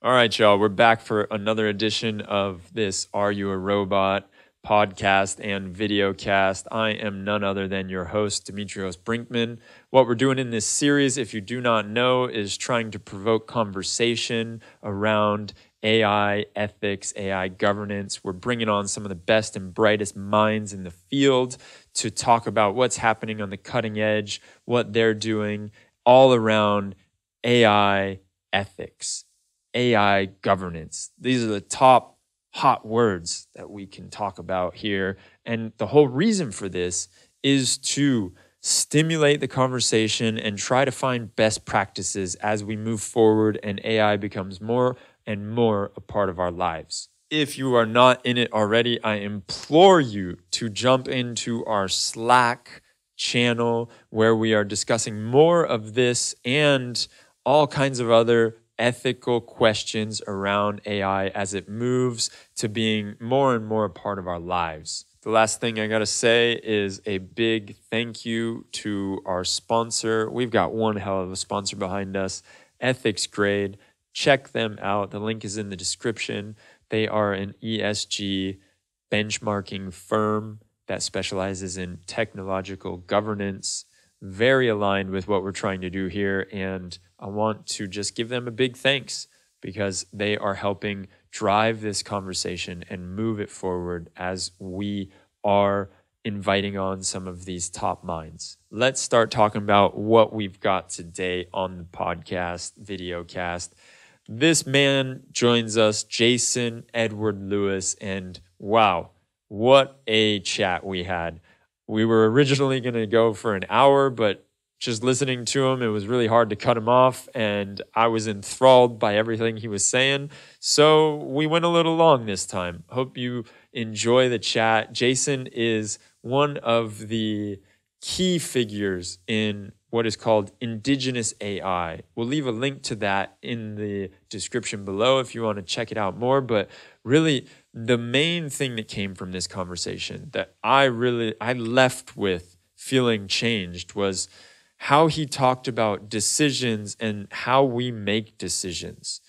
All right, y'all, we're back for another edition of this Are You a Robot podcast and video cast. I am none other than your host, Demetrios Brinkman. What we're doing in this series, if you do not know, is trying to provoke conversation around AI ethics, AI governance. We're bringing on some of the best and brightest minds in the field to talk about what's happening on the cutting edge, what they're doing, all around AI ethics. AI governance. These are the top hot words that we can talk about here. And the whole reason for this is to stimulate the conversation and try to find best practices as we move forward and AI becomes more and more a part of our lives. If you are not in it already, I implore you to jump into our Slack channel where we are discussing more of this and all kinds of other ethical questions around AI as it moves to being more and more a part of our lives. The last thing I gotta say is a big thank you to our sponsor. We've got one hell of a sponsor behind us, EthicsGrade. Check them out. The link is in the description. They are an ESG benchmarking firm that specializes in technological governance, very aligned with what we're trying to do here. And I want to just give them a big thanks because they are helping drive this conversation and move it forward as we are inviting on some of these top minds. Let's start talking about what we've got today on the podcast, video cast. This man joins us, Jason Edward Lewis, and wow, what a chat we had. We were originally going to go for an hour, but just listening to him, it was really hard to cut him off, and I was enthralled by everything he was saying. So we went a little long this time. Hope you enjoy the chat. Jason is one of the key figures in what is called Indigenous AI. We'll leave a link to that in the description below if you want to check it out more. But really, the main thing that came from this conversation that I left with feeling changed was how he talked about decisions and how we make decisions,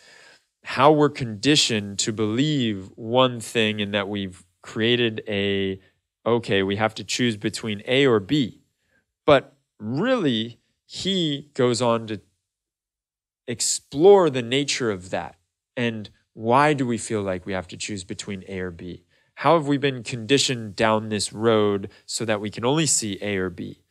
how we're conditioned to believe one thing and that we've created we have to choose between A or B. But really, he goes on to explore the nature of that and why do we feel like we have to choose between A or B? How have we been conditioned down this road so that we can only see A or B?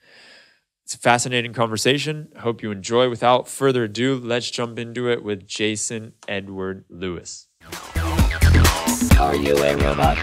It's a fascinating conversation. I hope you enjoy. Without further ado, let's jump into it with Jason Edward Lewis. Are you a robot?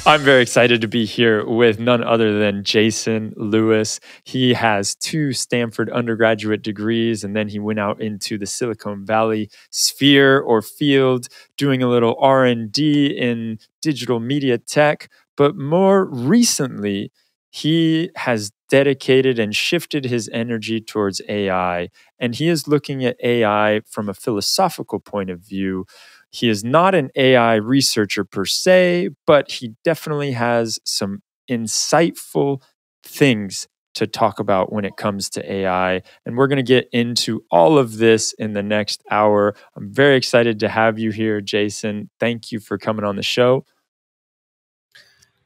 I'm very excited to be here with none other than Jason Lewis. He has 2 Stanford undergraduate degrees, and then he went out into the Silicon Valley sphere or field, doing a little R&D in digital media tech. But more recently, he has dedicated and shifted his energy towards AI, and he is looking at AI from a philosophical point of view. He is not an AI researcher per se, but he definitely has some insightful things to talk about when it comes to AI. And we're going to get into all of this in the next hour. I'm very excited to have you here, Jason. Thank you for coming on the show.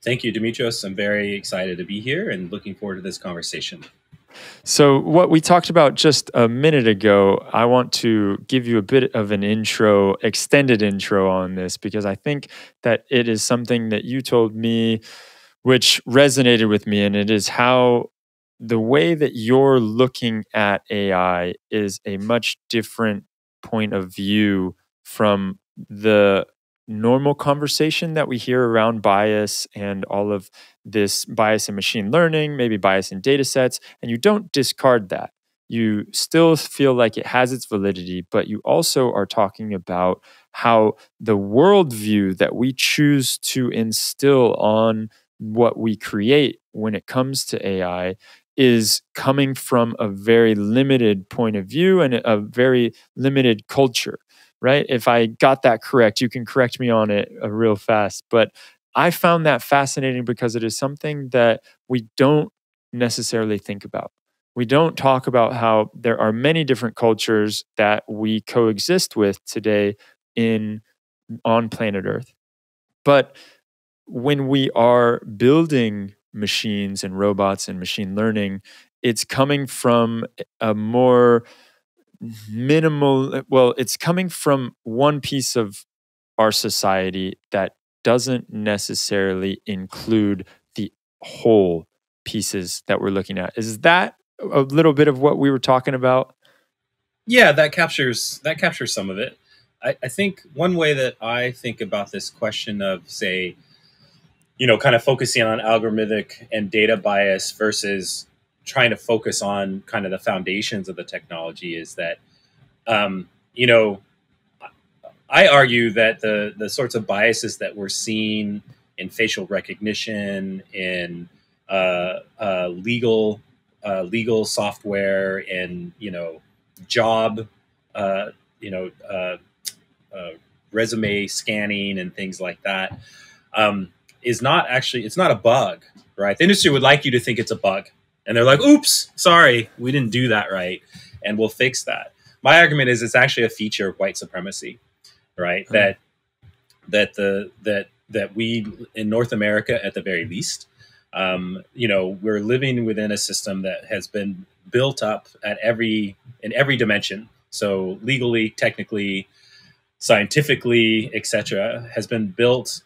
Thank you, Demetrios. I'm very excited to be here and looking forward to this conversation. So what we talked about just a minute ago, I want to give you a bit of an intro, extended intro on this, because I think that it is something that you told me which resonated with me, and it is how the way that you're looking at AI is a much different point of view from the normal conversation that we hear around bias and all of this bias in machine learning, maybe bias in data sets, and you don't discard that. You still feel like it has its validity, but you also are talking about how the worldview that we choose to instill on what we create when it comes to AI is coming from a very limited point of view and a very limited culture. Right? If I got that correct, you can correct me on it real fast. But I found that fascinating because it is something that we don't necessarily think about. we don't talk about how there are many different cultures that we coexist with today on planet Earth. But when we are building machines and robots and machine learning, it's coming from a more minimal, well, it's coming from one piece of our society that doesn't necessarily include the whole pieces that we're looking at. Is that a little bit of what we were talking about? Yeah, that captures some of it. I think one way that I think about this question of, say, kind of focusing on algorithmic and data bias versus trying to focus on kind of the foundations of the technology is that, you know, I argue that the sorts of biases that we're seeing in facial recognition, in legal software, and job, uh, you know, uh, resume scanning and things like that, is not actually, it's not a bug, right? The industry would like you to think it's a bug, and they're like, "Oops, sorry, we didn't do that right, and we'll fix that." My argument is it's actually a feature of white supremacy, right? Mm. That we in North America, at the very least, we're living within a system that has been built up in every dimension. So legally, technically, scientifically, etc., has been built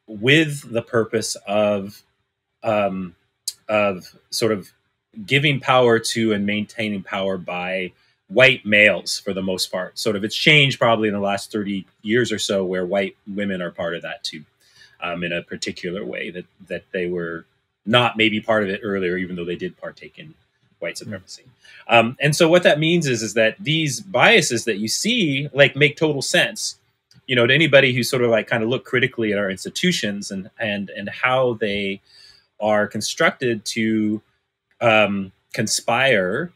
with the purpose of sort of giving power to and maintaining power by white males for the most part. Sort of, it's changed probably in the last 30 years or so, where white women are part of that too, in a particular way that they were not maybe part of it earlier, even though they did partake in white supremacy. And so what that means is that these biases that you see like make total sense, to anybody who sort of like kind of look critically at our institutions and how they are constructed to conspire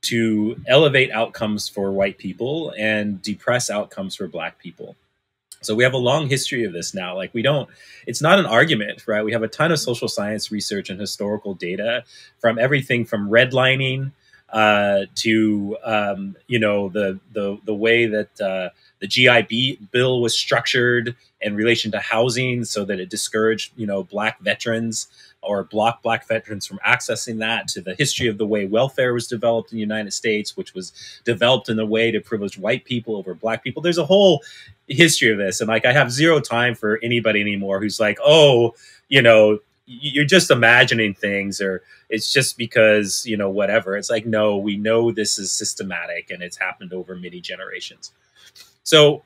to elevate outcomes for white people and depress outcomes for Black people. So we have a long history of this now. Like, it's not an argument, right? We have a ton of social science research and historical data from everything from redlining to the way that the GI Bill was structured in relation to housing, so that it discouraged Black veterans or blocked Black veterans from accessing that, to the history of the way welfare was developed in the United States, which was developed in a way to privilege white people over Black people. There's a whole history of this, and like, I have zero time for anybody anymore who's like, "Oh, you're just imagining things," or "It's just because whatever." It's like, no, we know this is systematic and it's happened over many generations. So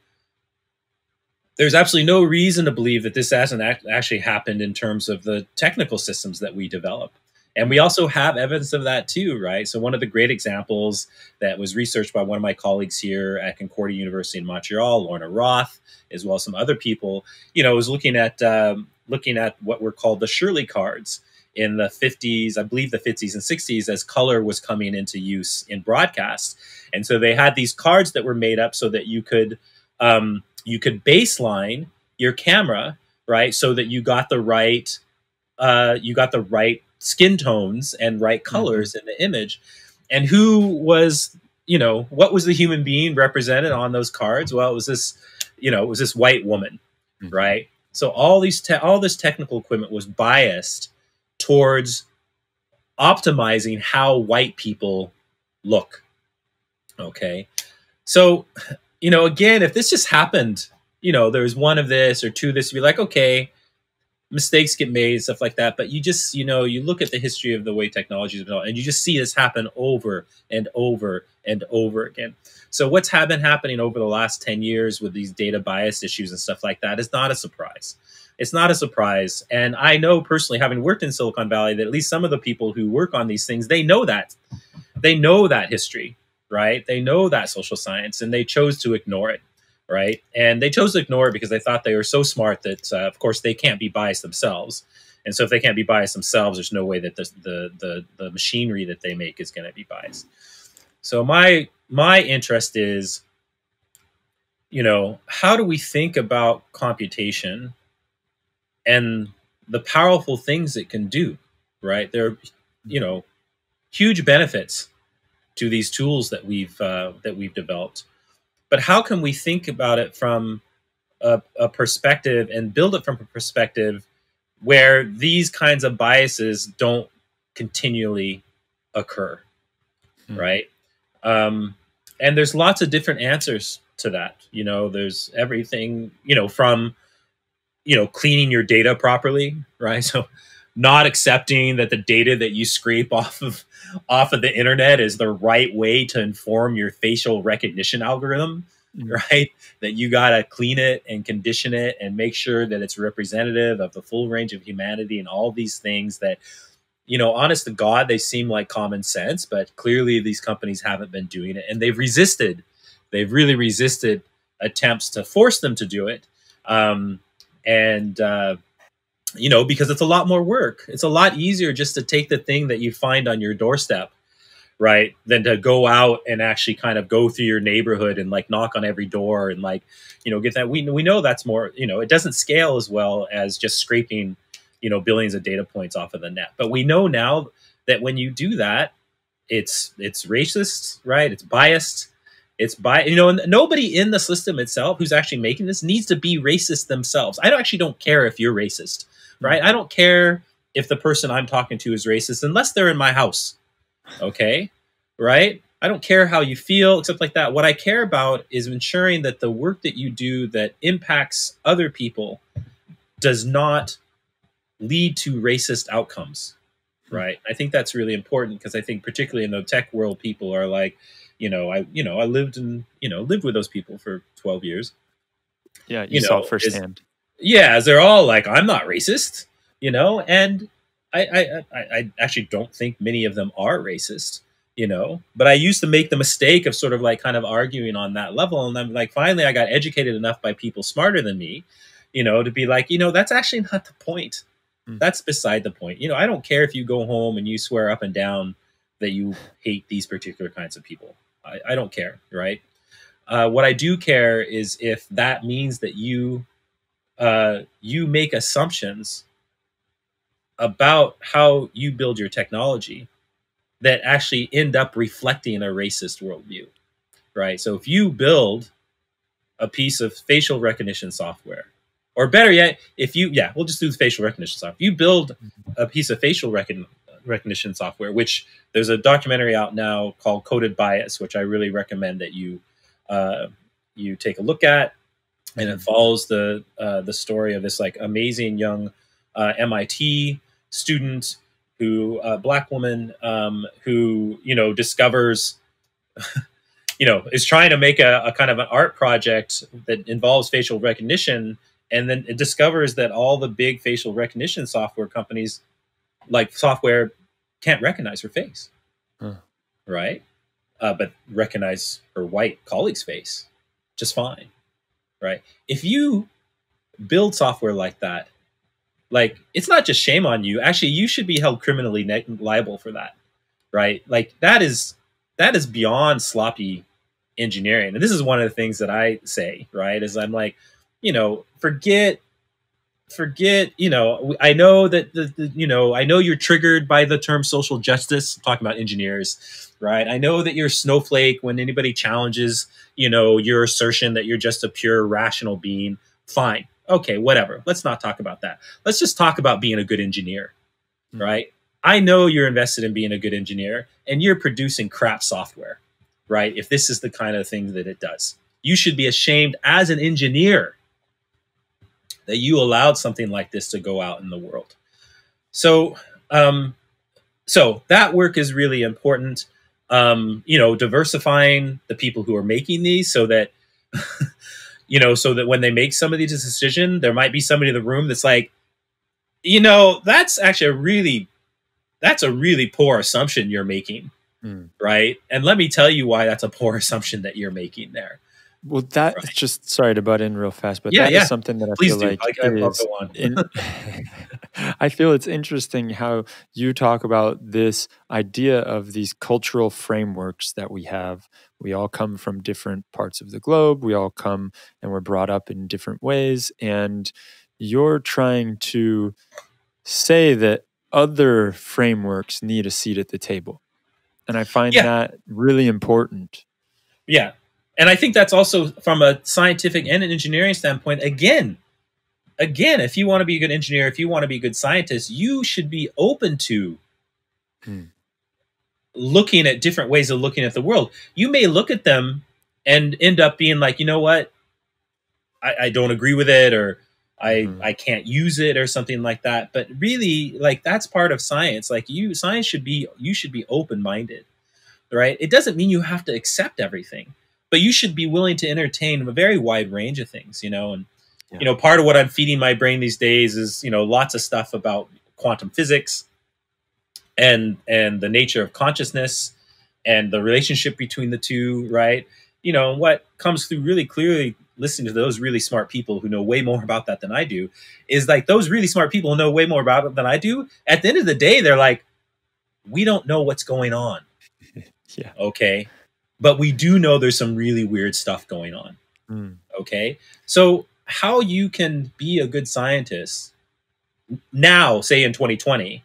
there's absolutely no reason to believe that this hasn't actually happened in terms of the technical systems that we develop. And we also have evidence of that too, right? So one of the great examples that was researched by one of my colleagues here at Concordia University in Montreal, Lorna Roth, as well as some other people, was looking at what were called the Shirley cards in the 50s, I believe the 50s and 60s, as color was coming into use in broadcast. And so they had these cards that were made up so that you could baseline your camera, right, so that you got the right skin tones and right colors in the image. And who was, what was the human being represented on those cards? Well, it was this white woman, right? So all this technical equipment was biased towards optimizing how white people look. Okay. So, again, if this just happened, there's one of this or two of this, you'd be like, okay, mistakes get made, stuff like that. But you just, you look at the history of the way technology is developed, and you just see this happen over and over and over again. So what's been happening over the last 10 years with these data bias issues and stuff like that is not a surprise. It's not a surprise. And I know personally, having worked in Silicon Valley, that at least some of the people who work on these things, they know that history, right? They know that social science, and they chose to ignore it. Right. And they chose to ignore it because they thought they were so smart that, of course, they can't be biased themselves. And so if they can't be biased themselves, there's no way that the machinery that they make is going to be biased. So my interest is, how do we think about computation and the powerful things it can do? Right. There are, huge benefits to these tools that we've developed. But how can we think about it from a perspective and build it from a perspective where these kinds of biases don't continually occur, right? And there's lots of different answers to that. You know, there's everything, you know, from, you know, cleaning your data properly, right? So not accepting that the data that you scrape off of the internet is the right way to inform your facial recognition algorithm, right? That you got to clean it and condition it and make sure that it's representative of the full range of humanity and all these things that, you know, honest to God, they seem like common sense, but clearly these companies haven't been doing it, and they've resisted. They've really resisted attempts to force them to do it. You know, because it's a lot more work. It's a lot easier just to take the thing that you find on your doorstep, right, than to go out and actually kind of go through your neighborhood and like knock on every door and like, you know, get that. We know that's more, you know, it doesn't scale as well as just scraping, you know, billions of data points off of the net. But we know now that when you do that, it's racist, right? It's biased. You know, and nobody in the system itself who's actually making this needs to be racist themselves. I actually don't care if you're racist, right? I don't care if the person I'm talking to is racist unless they're in my house. Okay. Right. I don't care how you feel, except like that. What I care about is ensuring that the work that you do that impacts other people does not lead to racist outcomes. Right. I think that's really important because I think particularly in the tech world, people are like, I lived with those people for 12 years. Yeah. You saw it firsthand. Yeah. They're all like, I'm not racist, you know, and I actually don't think many of them are racist, you know, but I used to make the mistake of sort of like kind of arguing on that level. And I'm like, finally, I got educated enough by people smarter than me, you know, to be like, you know, that's actually not the point. That's beside the point. You know, I don't care if you go home and you swear up and down that you hate these particular kinds of people. I don't care, right? What I do care is if that means that you make assumptions about how you build your technology that actually end up reflecting a racist worldview, right? So if you build a piece of facial recognition software, or better yet, we'll just do the facial recognition software. If you build a piece of facial recognition software, which there's a documentary out now called Coded Bias, which I really recommend that you take a look at, and it follows the story of this like amazing young MIT student black woman who, you know, discovers, you know, is trying to make a kind of an art project that involves facial recognition. And then it discovers that all the big facial recognition software companies, like software, can't recognize her face, right? But recognize her white colleague's face just fine, right? If you build software like that, like, it's not just shame on you. Actually, you should be held criminally liable for that, right? Like, that is beyond sloppy engineering. And this is one of the things that I say, right? Is I'm like, you know, forget, you know, I know that I know you're triggered by the term social justice, I'm talking about engineers, right? I know that you're a snowflake when anybody challenges, you know, your assertion that you're just a pure rational being. Fine. Okay, whatever. Let's not talk about that. Let's just talk about being a good engineer, right? I know you're invested in being a good engineer and you're producing crap software, right? If this is the kind of thing that it does, you should be ashamed as an engineer that you allowed something like this to go out in the world. So, so that work is really important. You know, diversifying the people who are making these so that, you know, so that when they make some of these decisions, there might be somebody in the room that's like, you know, that's actually that's a really poor assumption you're making, right? And let me tell you why that's a poor assumption that you're making there. Well, that is just, sorry to butt in real fast, but that is something that I Please feel do. like I feel it's interesting how you talk about this idea of these cultural frameworks that we have. We all come from different parts of the globe. We all come and we're brought up in different ways. And you're trying to say that other frameworks need a seat at the table. And I find Yeah. that really important. Yeah. And I think that's also from a scientific and an engineering standpoint. Again, if you want to be a good engineer, if you want to be a good scientist, you should be open to looking at different ways of looking at the world. You may look at them and end up being like, you know what, I don't agree with it, or I can't use it, or something like that. But really, like, that's part of science. Like, you should be open-minded, right? It doesn't mean you have to accept everything, but you should be willing to entertain a very wide range of things, and part of what I'm feeding my brain these days is, lots of stuff about quantum physics and the nature of consciousness and the relationship between the two, right? What comes through really clearly listening to those really smart people who know way more about that than I do is, like, those really smart people who know way more about it than I do, at the end of the day, they're like, we don't know what's going on. Yeah. Okay. But we do know there's some really weird stuff going on. Okay. So how you can be a good scientist now, say in 2020,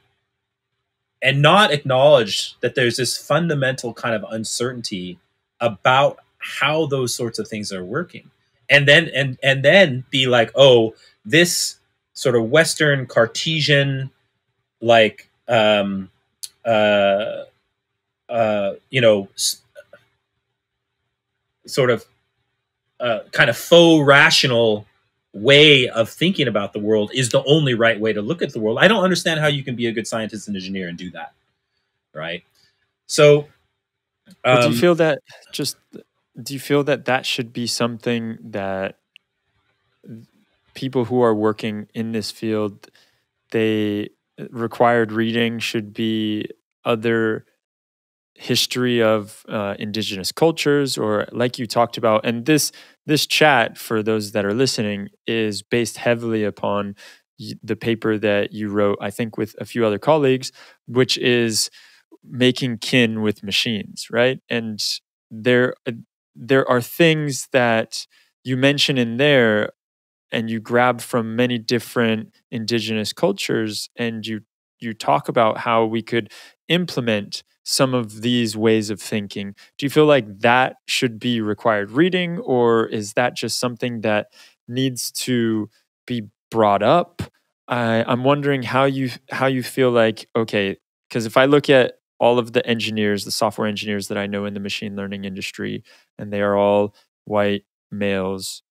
and not acknowledge that there's this fundamental kind of uncertainty about how those sorts of things are working. And then be like, oh, this sort of Western Cartesian, like, sort of kind of faux rational way of thinking about the world is the only right way to look at the world. I don't understand how you can be a good scientist and engineer and do that, right? So, do you feel that that should be something that people who are working in this field, they required reading should be other history of indigenous cultures, or like you talked about, and this chat, for those that are listening, is based heavily upon the paper that you wrote, I think with a few other colleagues, which is making kin with machines, right? And there are things that you mention in there, and you grab from many different indigenous cultures, and you talk about how we could implement some of these ways of thinking. Do you feel like that should be required reading, or is that just something that needs to be brought up? I'm wondering how you feel like, okay, because if I look at all of the engineers, the software engineers that I know in the machine learning industry, and they are all white males,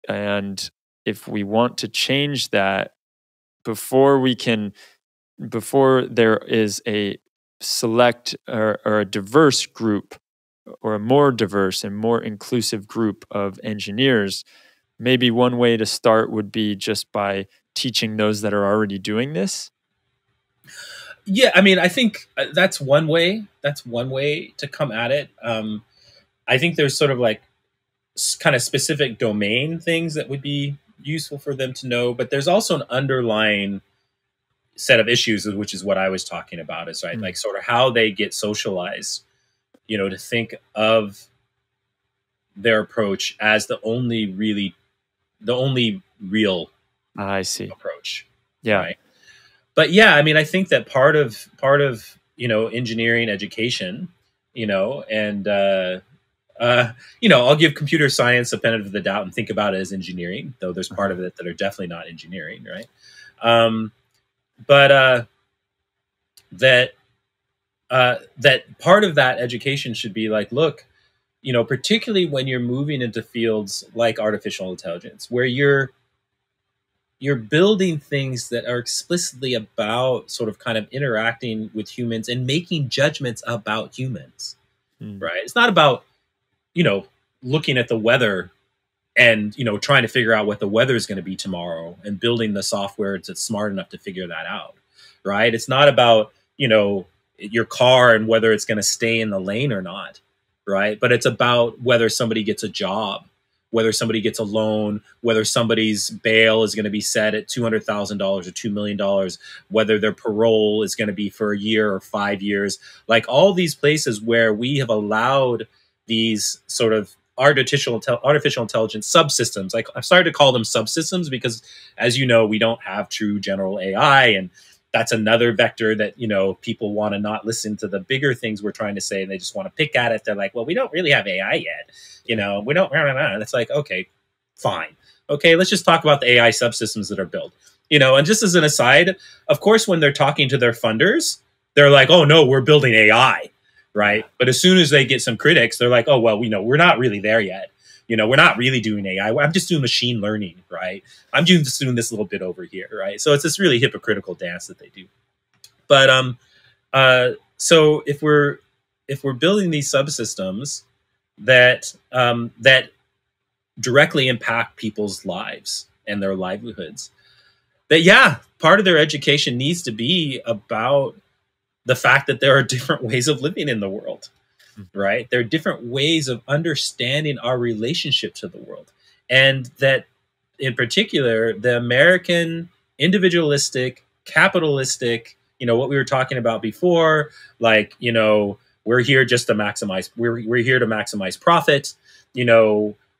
and if we want to change that, before there is a select or a diverse group, or a more diverse and more inclusive group of engineers, maybe one way to start would be just by teaching those that are already doing this. Yeah, I mean, I think that's one way. That's one way to come at it. I think there's sort of like kind of specific domain things that would be useful for them to know, but there's also an underlying set of issues, which is what I was talking about, is right, like sort of how they get socialized, to think of their approach as the only real I see approach. Yeah. Right. But yeah, I mean, I think that part of engineering education, and I'll give computer science a benefit of the doubt and think about it as engineering, though there's part of it that are definitely not engineering, right? But that part of that education should be like, look, particularly when you're moving into fields like artificial intelligence, where you're building things that are explicitly about sort of kind of interacting with humans and making judgments about humans, right? It's not about, looking at the weather and, trying to figure out what the weather is going to be tomorrow and building the software that's smart enough to figure that out, right? It's not about, your car and whether it's going to stay in the lane or not, right? But it's about whether somebody gets a job, whether somebody gets a loan, whether somebody's bail is going to be set at $200,000 or $2 million, whether their parole is going to be for a year or 5 years. Like all these places where we have allowed these sort of artificial intelligence subsystems. Like, I'm starting to call them subsystems because, as you know, we don't have true general AI, and That's another vector that, people want to not listen to the bigger things we're trying to say, and they just want to pick at it. They're like, well, we don't really have AI yet. We don't. And it's like, okay, fine. Okay, let's just talk about the AI subsystems that are built. And just as an aside, of course, when they're talking to their funders, they're like, oh, no, we're building AI, right? But as soon as they get some critics, they're like, oh, well, we're not really there yet. We're not really doing AI. I'm just doing machine learning, right? I'm just doing this little bit over here, right? So it's this really hypocritical dance that they do. But so if we're building these subsystems that that directly impact people's lives and their livelihoods, that part of their education needs to be about the fact that there are different ways of living in the world, right? There are different ways of understanding our relationship to the world. And that in particular, the American individualistic, capitalistic, what we were talking about before, like, we're here just to maximize, we're here to maximize profit,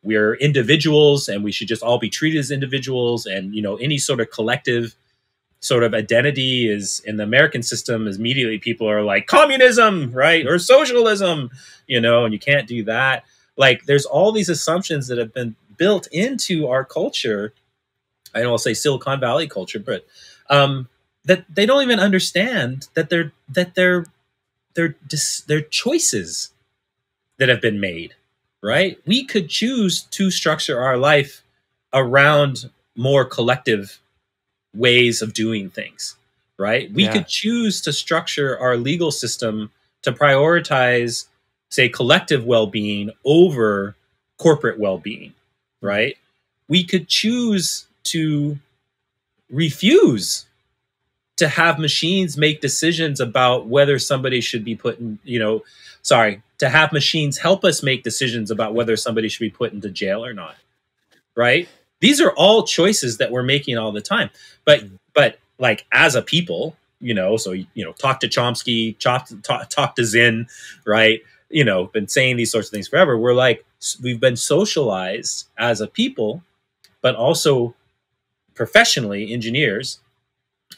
we're individuals and we should just all be treated as individuals. And, any sort of collective sort of identity is in the American system is immediately people are like communism, right? Or socialism, and you can't do that. Like there's all these assumptions that have been built into our culture. I don't want to say Silicon Valley culture, but that they don't even understand that they're choices that have been made, right? We could choose to structure our life around more collective ways of doing things, right? We could choose to structure our legal system to prioritize, say, collective well-being over corporate well-being, right? We could choose to refuse to have machines make decisions about whether somebody should be put in, to have machines help us make decisions about whether somebody should be put into jail or not, right? These are all choices that we're making all the time. But like as a people, so, talk to Chomsky, talk to Zinn, right? Been saying these sorts of things forever. We're like, we've been socialized as a people, but also professionally, engineers,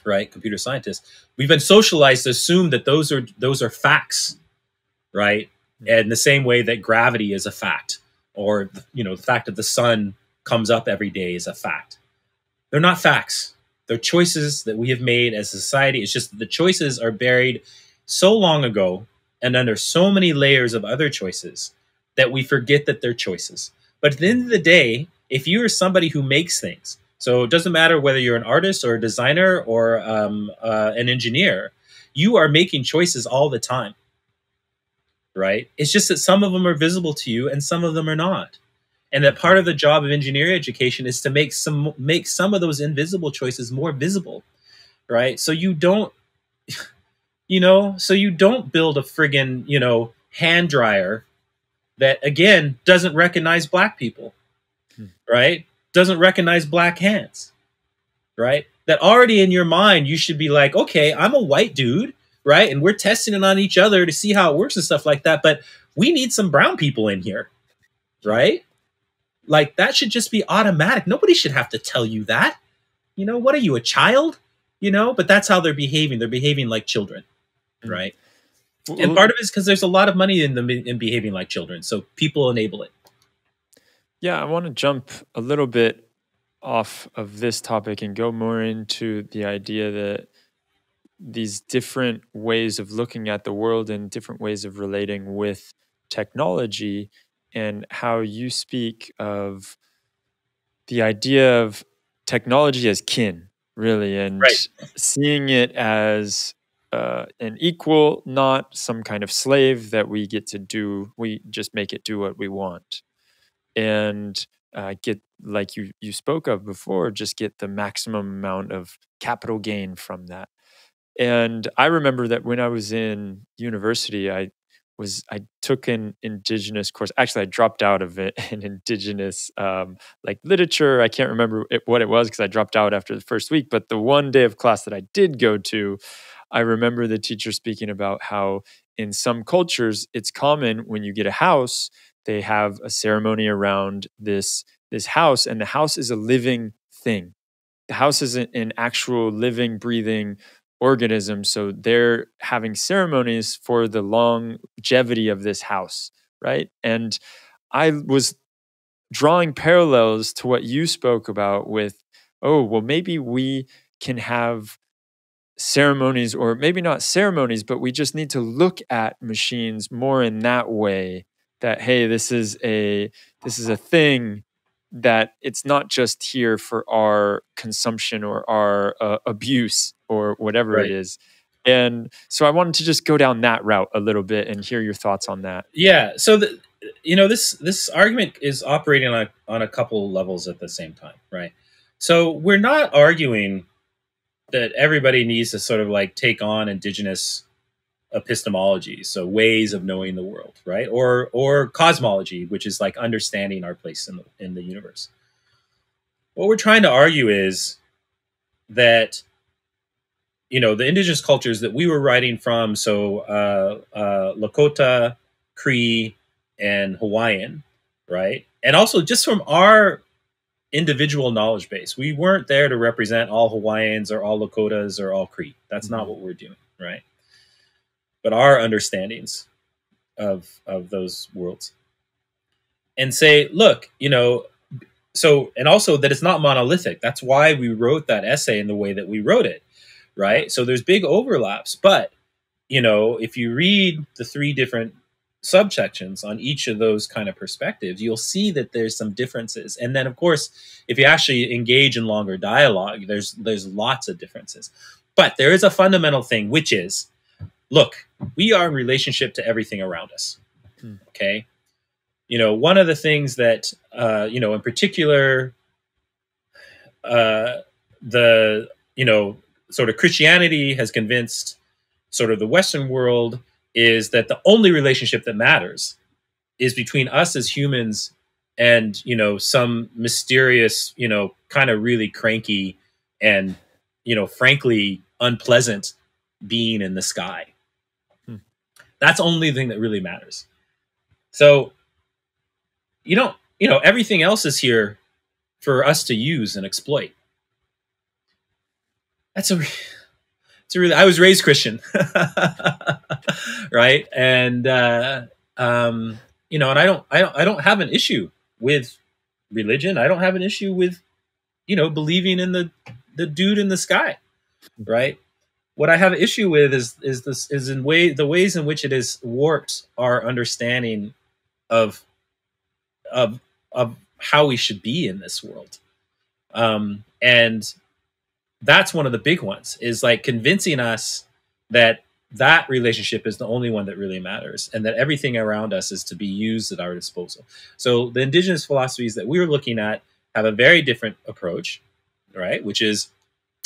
right? Computer scientists, we've been socialized to assume that those are facts, right? And the same way that gravity is a fact, or, the fact that the sun comes up every day is a fact. They're not facts. They're choices that we have made as a society. It's just that the choices are buried so long ago and under so many layers of other choices that we forget that they're choices. But at the end of the day, if you are somebody who makes things, so it doesn't matter whether you're an artist or a designer or an engineer, you are making choices all the time, right? It's just that some of them are visible to you and some of them are not. And that part of the job of engineering education is to make some of those invisible choices more visible, right? So you don't, so you don't build a friggin', hand dryer that, again, doesn't recognize black people, right? Doesn't recognize black hands, right? That already in your mind, you should be like, okay, I'm a white dude, right? And we're testing it on each other to see how it works and stuff like that. But we need some brown people in here, right? Like that should just be automatic. Nobody should have to tell you that. What are you, a child? But that's how they're behaving. They're behaving like children, right? And part of it is because there's a lot of money in behaving like children. So people enable it. Yeah, I want to jump a little bit off of this topic and go more into the idea that these different ways of looking at the world and different ways of relating with technology, and how you speak of the idea of technology as kin, really, and seeing it as an equal, not some kind of slave that we get to do. We just make it do what we want. And get, like you spoke of before, just get the maximum amount of capital gain from that. And I remember that when I was in university, I took an Indigenous course. Actually, I dropped out of it, an Indigenous like literature. I can't remember what it was because I dropped out after the first week. But the one day of class that I did go to, I remember the teacher speaking about how in some cultures, it's common when you get a house, they have a ceremony around this house, and the house is a living thing. The house is an actual living, breathing organism. So they're having ceremonies for the longevity of this house, right? And I was drawing parallels to what you spoke about with, oh, well, maybe we can have ceremonies, or maybe not ceremonies, but we just need to look at machines more in that way, that, hey, this is a thing, that it's not just here for our consumption or our abuse or whatever it Right. is. And so I wanted to just go down that route a little bit and hear your thoughts on that. Yeah. So this argument is operating on a couple levels at the same time, right? So we're not arguing that everybody needs to sort of like take on indigenous epistemology, so ways of knowing the world, right? Or cosmology, which is like understanding our place in the universe. What we're trying to argue is that the indigenous cultures that we were writing from, so Lakota, Cree, and Hawaiian, right? And also just from our individual knowledge base. We weren't there to represent all Hawaiians or all Lakotas or all Cree. That's not what we're doing, right? But our understandings of those worlds. And say, look, so, and also that it's not monolithic. That's why we wrote that essay in the way that we wrote it, right? So there's big overlaps, but if you read the 3 different subsections on each of those kind of perspectives, you'll see that there's some differences. And then, of course, if you actually engage in longer dialogue, there's lots of differences. But there is a fundamental thing, which is, look, we are in relationship to everything around us. Okay? One of the things that, in particular, the, sort of Christianity has convinced sort of the Western world is that the only relationship that matters is between us as humans and, some mysterious, kind of really cranky and, frankly, unpleasant being in the sky. That's the only thing that really matters. So, everything else is here for us to use and exploit. I was raised Christian, right? And and I don't have an issue with religion. I don't have an issue with believing in the dude in the sky, right? What I have an issue with is the ways in which it has warped our understanding of how we should be in this world, and that's one of the big ones, is like convincing us that relationship is the only one that really matters, and that everything around us is to be used at our disposal. So the indigenous philosophies that we were looking at have a very different approach, right? Which is,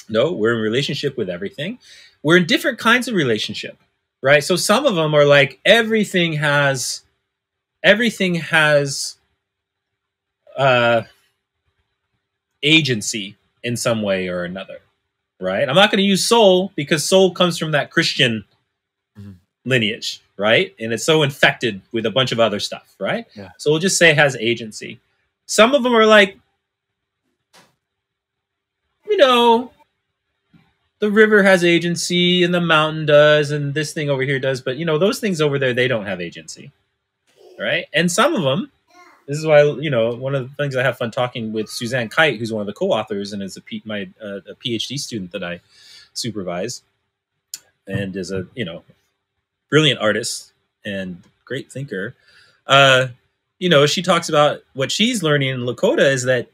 no, we're in relationship with everything. We're in different kinds of relationship, right? So some of them are like everything has agency in some way or another. Right? I'm not going to use soul because soul comes from that Christian lineage, right? And it's so infected with a bunch of other stuff, right? Yeah. So we'll just say it has agency. Some of them are like, the river has agency and the mountain does and this thing over here does, but those things over there, they don't have agency, right? And some of them, this is why, one of the things I have fun talking with Suzanne Kite, who's one of the co-authors and is a PhD student that I supervise, and is a, brilliant artist and great thinker. She talks about what she's learning in Lakota is that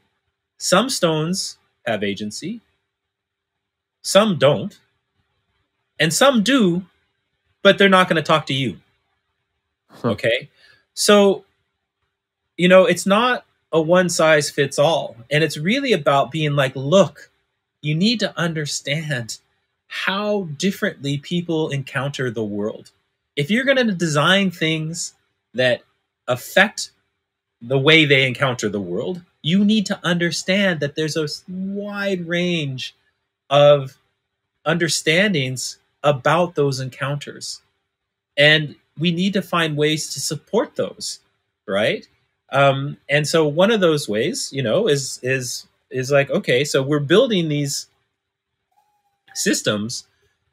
some stones have agency, some don't, and some do, but they're not going to talk to you. Okay? So, it's not a one size fits all. And it's really about being like, look, you need to understand how differently people encounter the world. If you're going to design things that affect the way they encounter the world, you need to understand that there's a wide range of understandings about those encounters. And we need to find ways to support those, right? And so one of those ways, is like, okay, so we're building these systems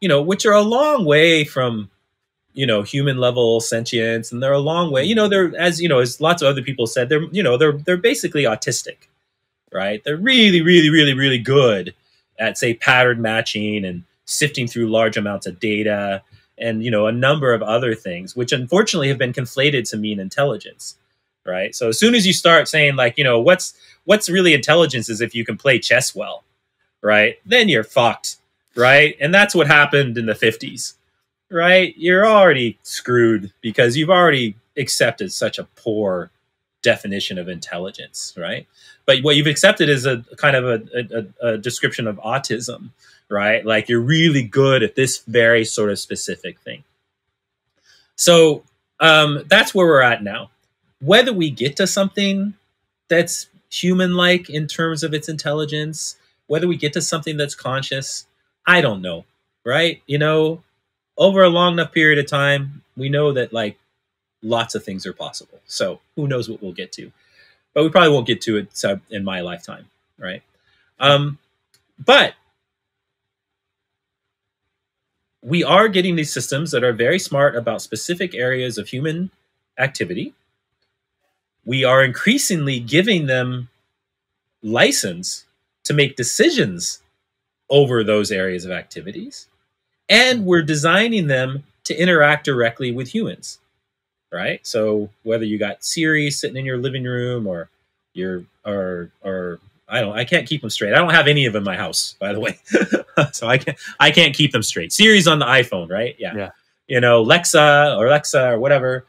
which are a long way from, human level sentience, and they're a long way, they're, as lots of other people said, they're basically autistic, right? They're really, really, really, really good at, say, pattern matching and sifting through large amounts of data and, a number of other things, which unfortunately have been conflated to mean intelligence, right? So as soon as you start saying like, what's really intelligence is if you can play chess well, right? Then you're fucked, right? And that's what happened in the 50s, right? You're already screwed because you've already accepted such a poor definition of intelligence, right? But what you've accepted is a kind of a description of autism, right? Like you're really good at this very sort of specific thing. So that's where we're at now. Whether we get to something that's human-like in terms of its intelligence, whether we get to something that's conscious, I don't know, right? Over a long enough period of time, we know that like lots of things are possible. So who knows what we'll get to, but we probably won't get to it in my lifetime, right? But we are getting these systems that are very smart about specific areas of human activity. We are increasingly giving them license to make decisions over those areas of activities. And we're designing them to interact directly with humans, right? So whether you got Siri sitting in your living room or I can't keep them straight. I don't have any of them in my house, by the way. So I can't keep them straight. Siri's on the iPhone, right? Yeah. Alexa or whatever.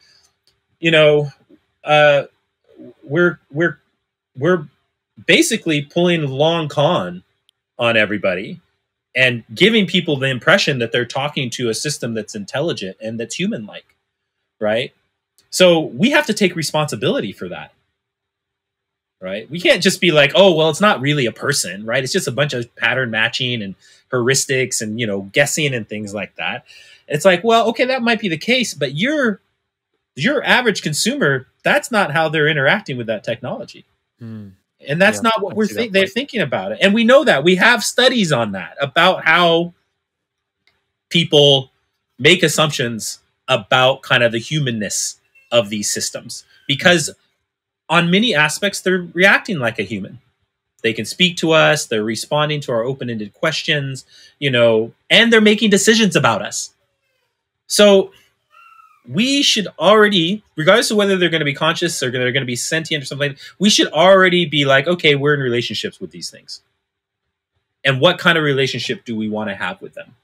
We're basically pulling long con on everybody and giving people the impression that they're talking to a system that's intelligent and that's human-like, right? So we have to take responsibility for that, right? We can't just be like, oh, well, it's not really a person, right? It's just a bunch of pattern matching and heuristics and, guessing and things like that. It's like, well, okay, that might be the case, but your average consumer, that's not how they're interacting with that technology. And that's not what they're thinking about it. And we know that. We have studies on that, about how people make assumptions about kind of the humanness of these systems. Because on many aspects, they're reacting like a human. They can speak to us. They're responding to our open-ended questions, and they're making decisions about us. So we should already, regardless of whether they're going to be conscious or they're going to be sentient or something, we should already be like, okay, we're in relationships with these things. And what kind of relationship do we want to have with them?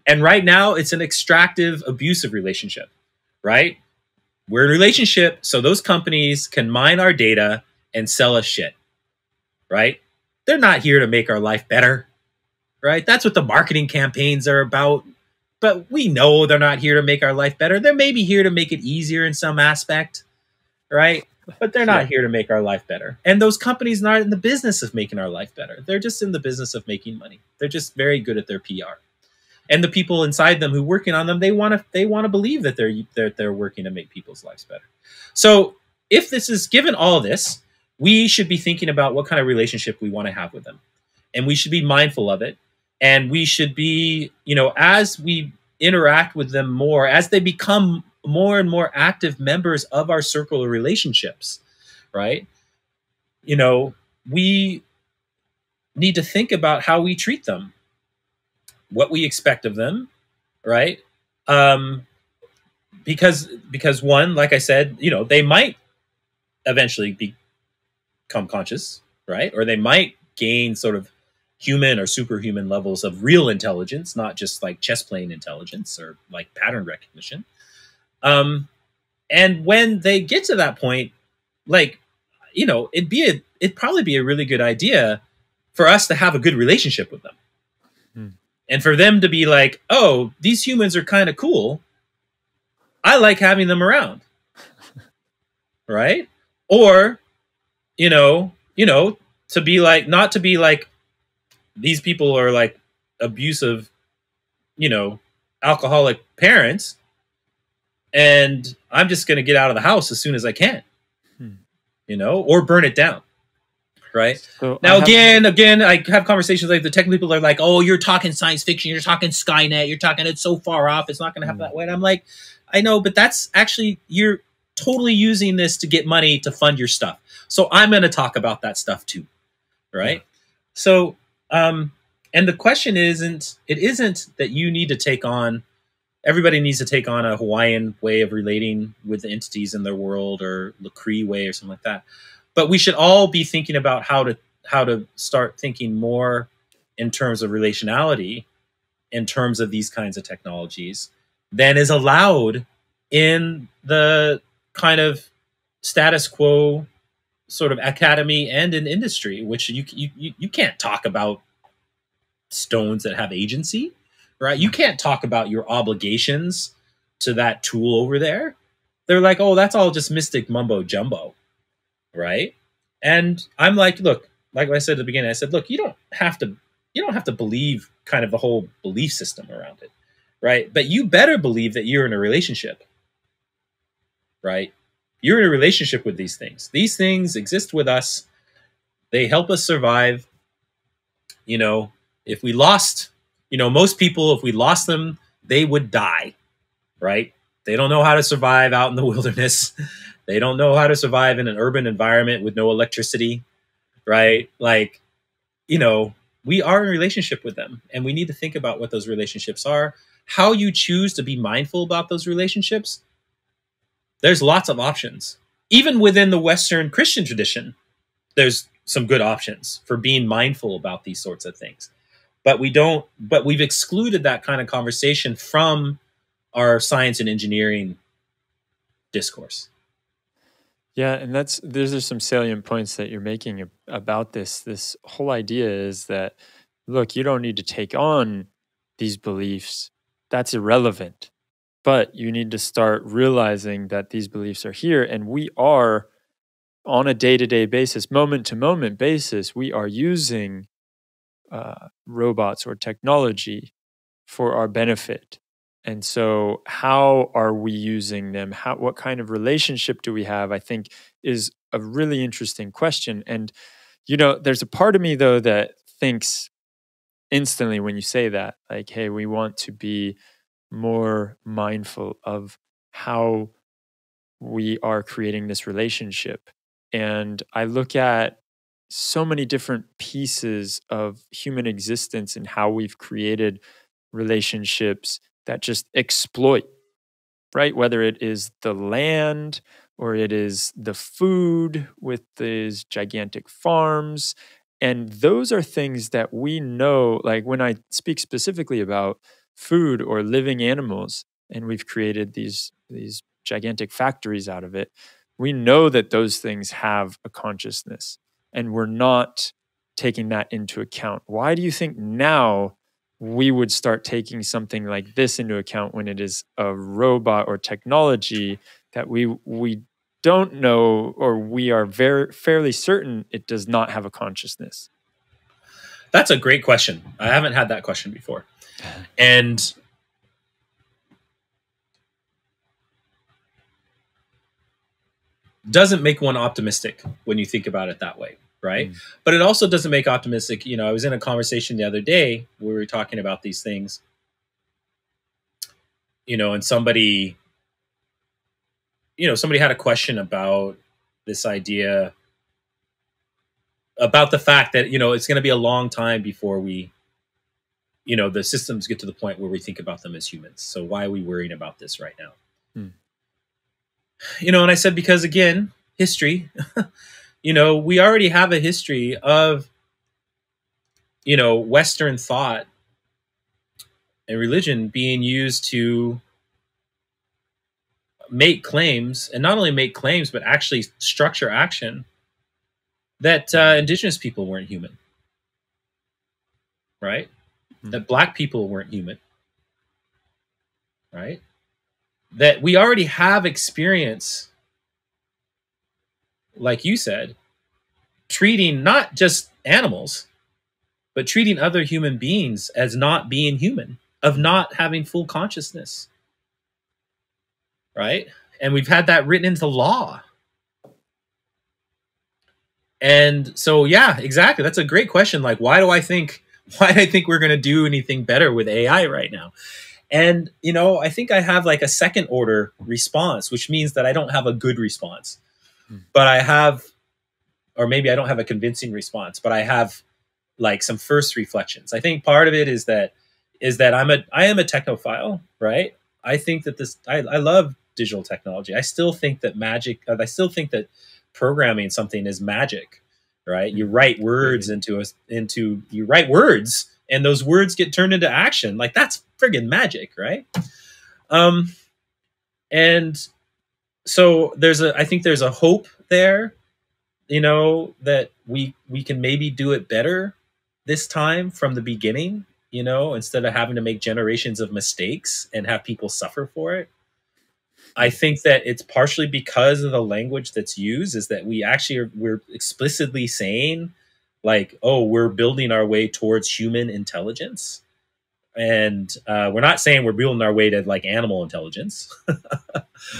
And right now, it's an extractive, abusive relationship, right? We're in a relationship, so those companies can mine our data and sell us shit, right? They're not here to make our life better, right? That's what the marketing campaigns are about. But we know they're not here to make our life better. They're maybe here to make it easier in some aspect, right? But they're not here to make our life better. And those companies are not in the business of making our life better. They're just in the business of making money. They're just very good at their PR. And the people inside them who are working on them, they want to believe that they're working to make people's lives better. So if this is given all of this, we should be thinking about what kind of relationship we want to have with them. And we should be mindful of it. And we should be, as we interact with them more, as they become more and more active members of our circle of relationships, right? We need to think about how we treat them, what we expect of them, right? Because one, like I said, they might eventually become conscious, right? Or they might gain sort of human or superhuman levels of real intelligence, not just like chess playing intelligence or like pattern recognition. And when they get to that point, like, it'd probably be a really good idea for us to have a good relationship with them. And for them to be like, oh, these humans are kind of cool. I like having them around. Right? Or, to be like, not to be like, these people are like abusive, alcoholic parents, and I'm just going to get out of the house as soon as I can, or burn it down. right? So Now, again, I have conversations like the tech people are like, "Oh, you're talking science fiction. You're talking Skynet. You're talking it's so far off. It's not going to happen that way." And I'm like, I know, but that's actually you're totally using this to get money to fund your stuff. So I'm going to talk about that stuff too, right? Yeah. So, and the question isn't that you need to take on. Everybody needs to take on a Hawaiian way of relating with the entities in their world, or the Cree way, or something like that. But we should all be thinking about how to start thinking more in terms of relationality, in terms of these kinds of technologies, than is allowed in the kind of status quo sort of academy and in industry, which you can't talk about stones that have agency, right? You can't talk about your obligations to that tool over there. They're like, oh, that's all just mystic mumbo jumbo, right? And I'm like, look, like I said at the beginning, I said, look, you don't have to believe kind of the whole belief system around it, right? But you better believe that you're in a relationship, right? You're in a relationship with these things. These things exist with us. They help us survive. You know, if we lost, most people, if we lost them, they would die, right? They don't know how to survive out in the wilderness. They don't know how to survive in an urban environment with no electricity, right? Like, we are in a relationship with them, and we need to think about what those relationships are. How you choose to be mindful about those relationships, there's lots of options. Even within the Western Christian tradition, there's some good options for being mindful about these sorts of things. But we've excluded that kind of conversation from our science and engineering discourse. Yeah, and those are some salient points that you're making about this. This whole idea is that, look, you don't need to take on these beliefs. That's irrelevant. But you need to start realizing that these beliefs are here, and we are on a day-to-day basis, moment-to-moment basis, we are using robots or technology for our benefit. And so how are we using them? What kind of relationship do we have? I think is a really interesting question. And, there's a part of me, though, that thinks instantly when you say that, like, hey, we want to be more mindful of how we are creating this relationship. And I look at so many different pieces of human existence and how we've created relationships that just exploit, right? Whether it is the land or it is the food with these gigantic farms. And those are things that we know, like when I speak specifically about food or living animals, and we've created these gigantic factories out of it, we know that those things have a consciousness, and we're not taking that into account. Why do you think now we would start taking something like this into account when it is a robot or technology that we don't know, or we are fairly certain it does not have a consciousness? That's a great question. I haven't had that question before. And doesn't make one optimistic when you think about it that way, right? But it also doesn't make optimistic. I was in a conversation the other day where we were talking about these things, and somebody had a question about this idea, about the fact that, it's going to be a long time before we, the systems get to the point where we think about them as humans. So why are we worrying about this right now? And I said, because again, history, we already have a history of, Western thought and religion being used to make claims, and not only make claims, but actually structure action that indigenous people weren't human, right? That black people weren't human, right? That we already have experience, like you said, treating not just animals, but treating other human beings as not being human, of not having full consciousness, right? And we've had that written into law. And so, yeah, exactly. That's a great question. Like, why do I think we're going to do anything better with AI right now? And, I think I have like a second order response, which means that I don't have a good response, but I have, or maybe I don't have a convincing response, but I have like some first reflections. I think part of it is that I am a technophile, right? I think that I love digital technology. I still think that programming something is magic, right? You write words you write words, and those words get turned into action. Like, that's friggin' magic, right? And so I think there's a hope there, that we can maybe do it better this time from the beginning, instead of having to make generations of mistakes and have people suffer for it. I think that it's partially because of the language that's used, is that we're explicitly saying like, oh, we're building our way towards human intelligence. And we're not saying we're building our way to like animal intelligence,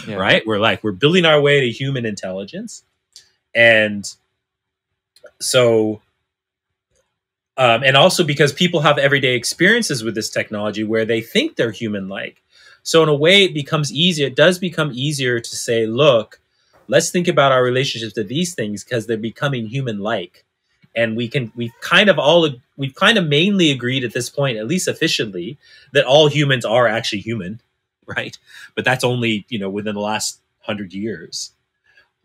Yeah. right? We're building our way to human intelligence. And so, and also because people have everyday experiences with this technology where they think they're human-like. So in a way, it does become easier to say, look, let's think about our relationships to these things because they're becoming human-like. And we've kind of mainly agreed at this point, at least officially, that all humans are actually human, right? But that's only, within the last 100 years.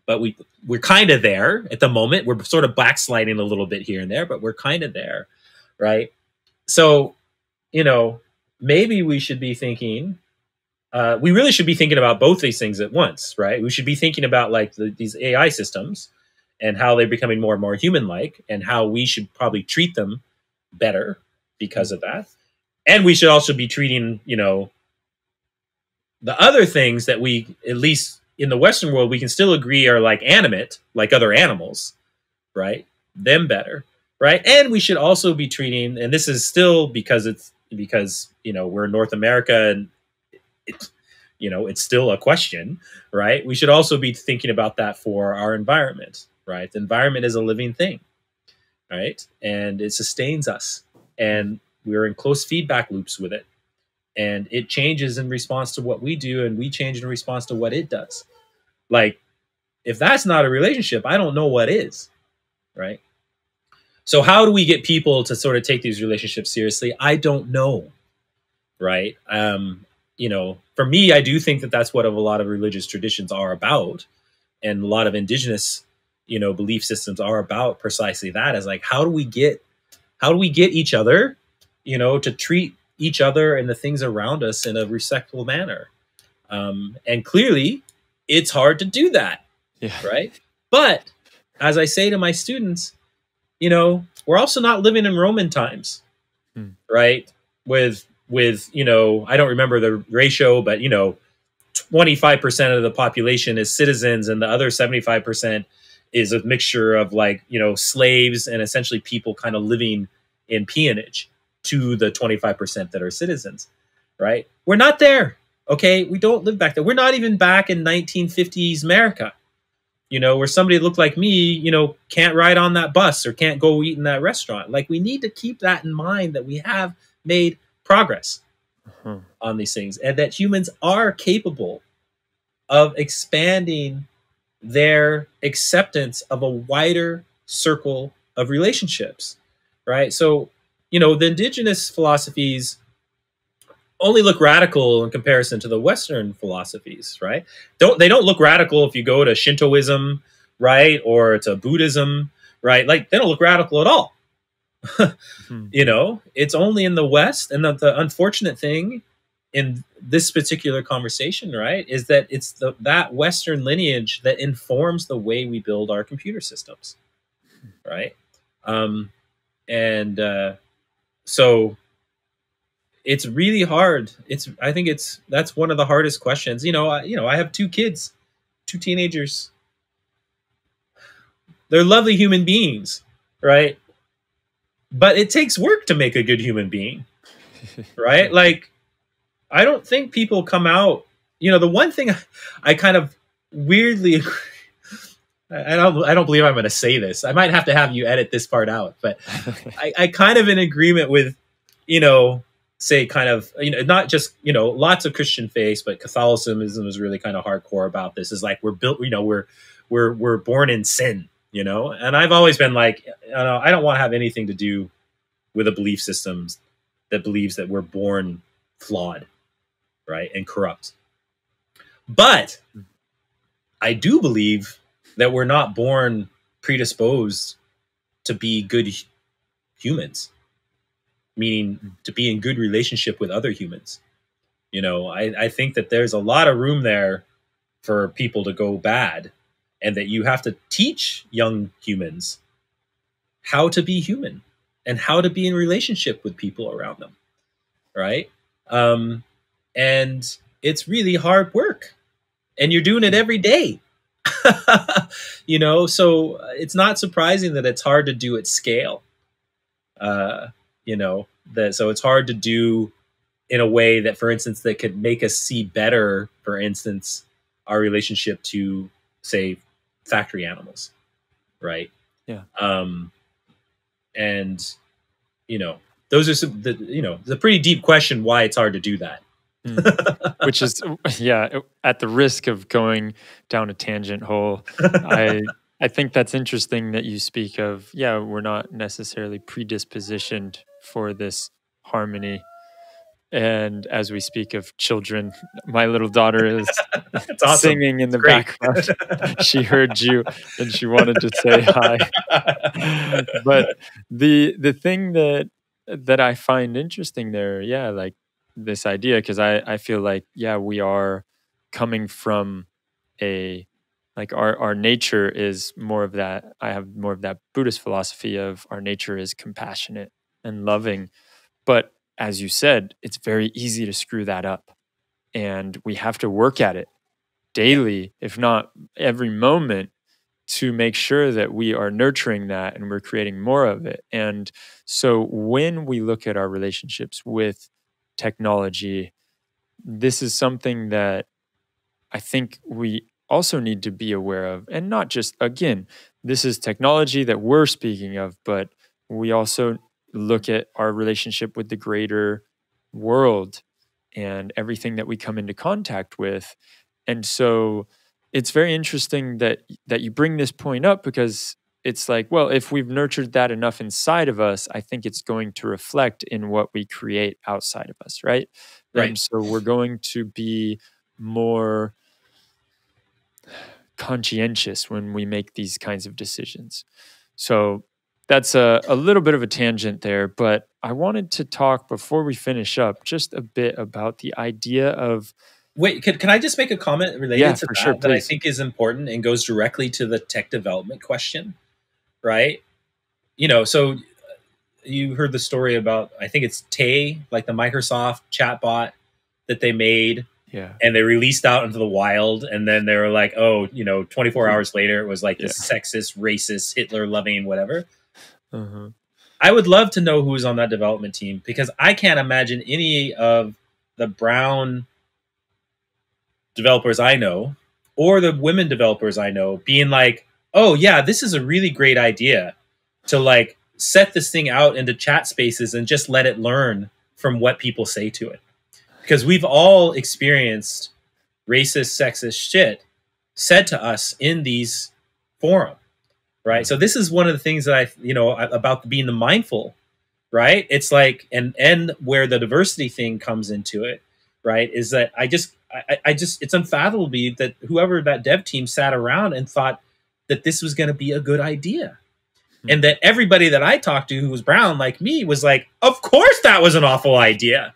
But we're kind of there at the moment. We're sort of backsliding a little bit here and there, but we're kind of there, right? So, maybe we should be thinking, we really should be thinking about both these things at once, right? We should be thinking about like these AI systems and how they're becoming more and more human-like, and how we should probably treat them better because of that. And we should also be treating, the other things that we, at least in the Western world, we can still agree are like animate, like other animals, right? Them better, right? And we should also be treating, and this is still because we're in North America and it's still a question, right? We should also be thinking about that for our environment, right? The environment is a living thing, right? And it sustains us, and we're in close feedback loops with it. And it changes in response to what we do, and we change in response to what it does. Like, if that's not a relationship, I don't know what is, right? So how do we get people to sort of take these relationships seriously? I don't know, right? For me, I do think that that's what a lot of religious traditions are about, and a lot of indigenous, belief systems are about precisely that. Is like, how do we get each other, to treat each other and the things around us in a respectful manner? And clearly, it's hard to do that, right? But as I say to my students, we're also not living in Roman times, right? With I don't remember the ratio, but 25% of the population is citizens, and the other 75% is a mixture of like slaves and essentially people kind of living in peonage to the 25% that are citizens, right? We're not there. Okay, we don't live back there. We're not even back in 1950s America, where somebody looked like me, can't ride on that bus or can't go eat in that restaurant. Like, we need to keep that in mind, that we have made progress on these things, and that humans are capable of expanding their acceptance of a wider circle of relationships, right? So, the indigenous philosophies only look radical in comparison to the Western philosophies, right? They don't look radical if you go to Shintoism, right, or to Buddhism, right? Like, they don't look radical at all. It's only in the West, and the unfortunate thing in this particular conversation, right, is that it's that Western lineage that informs the way we build our computer systems, right? So it's really hard. I think that's one of the hardest questions. I have 2 kids, 2 teenagers. They're lovely human beings, right? But it takes work to make a good human being, right? Like, I don't think people come out. The one thing I kind of weirdly agree, I don't believe I'm going to say this. I might have to have you edit this part out, but I kind of in agreement with, say kind of, not just, lots of Christian faiths, but Catholicism is really kind of hardcore about this. Is like, we're built, we're born in sin, and I've always been like, I don't want to have anything to do with a belief system that believes that we're born flawed, right, and corrupt. But I do believe that we're not born predisposed to be good humans, meaning to be in good relationship with other humans. I think that there's a lot of room there for people to go bad, and that you have to teach young humans how to be human and how to be in relationship with people around them, right? And it's really hard work, and you're doing it every day. So it's not surprising that it's hard to do at scale. So it's hard to do in a way that, for instance, that could make us see better, for instance, our relationship to, say, factory animals, right? Yeah. And those are it's a pretty deep question why it's hard to do that. Which is, at the risk of going down a tangent hole, I think that's interesting that you speak of, we're not necessarily predispositioned for this harmony. And as we speak of children, my little daughter is awesome. Singing in the background. She heard you and she wanted to say hi. But the thing that I find interesting there, like this idea, because I feel like, we are coming from our nature is more of that. I have more of that Buddhist philosophy of our nature is compassionate and loving. But as you said, it's very easy to screw that up. And we have to work at it daily, if not every moment, to make sure that we are nurturing that and we're creating more of it. And so when we look at our relationships with technology, this is something that I think we also need to be aware of. And not just, again, this is technology that we're speaking of, but we also look at our relationship with the greater world and everything that we come into contact with. And so it's very interesting that you bring this point up, because it's like, well, if we've nurtured that enough inside of us, I think it's going to reflect in what we create outside of us, right? Right. And so we're going to be more conscientious when we make these kinds of decisions. So that's a little bit of a tangent there, but I wanted to talk, before we finish up, just a bit about the idea of... Wait, can I just make a comment related to that, sure, that I think is important and goes directly to the tech development question, right? So you heard the story about, I think it's Tay, like the Microsoft chatbot that they made. Yeah. And they released out into the wild, and then they were like, 24 hours later, it was like this sexist, racist, Hitler-loving, whatever. Uh-huh. I would love to know who's on that development team, because I can't imagine any of the brown developers I know or the women developers I know being like, oh yeah, this is a really great idea to like set this thing out into chat spaces and just let it learn from what people say to it. Because we've all experienced racist, sexist shit said to us in these forums, right? So this is one of the things that about being the mindful, right? It's like, and where the diversity thing comes into it, right? Is that I just, it's unfathomable that whoever that dev team sat around and thought that this was going to be a good idea. And that everybody that I talked to who was brown like me was like, of course that was an awful idea,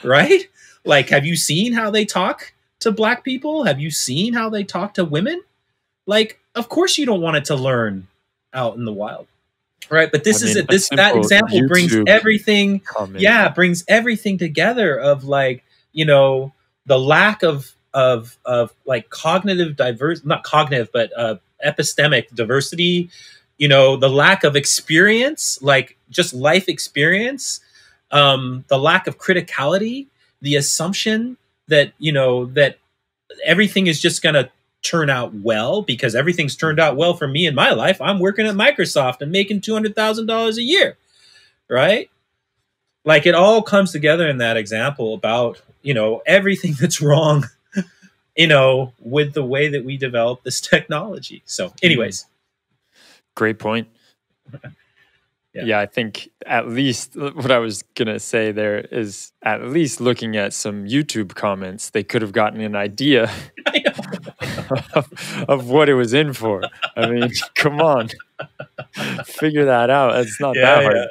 right? Like, have you seen how they talk to black people? Have you seen how they talk to women? Like, of course you don't want it to learn out in the wild, right? But this is it. That example YouTube brings everything, brings everything together of like, the lack of like cognitive not cognitive, but epistemic diversity, the lack of experience, like just life experience, the lack of criticality, the assumption that, that everything is just going to turn out well because everything's turned out well for me in my life. I'm working at Microsoft and making $200,000 a year, right? Like it all comes together in that example about, you know, everything that's wrong, you know, with the way that we develop this technology. So anyways. Great point. Yeah, I think at least what I was going to say there is at least looking at some YouTube comments, they could have gotten an idea of what it was in for. I mean, come on. Figure that out. It's not that hard.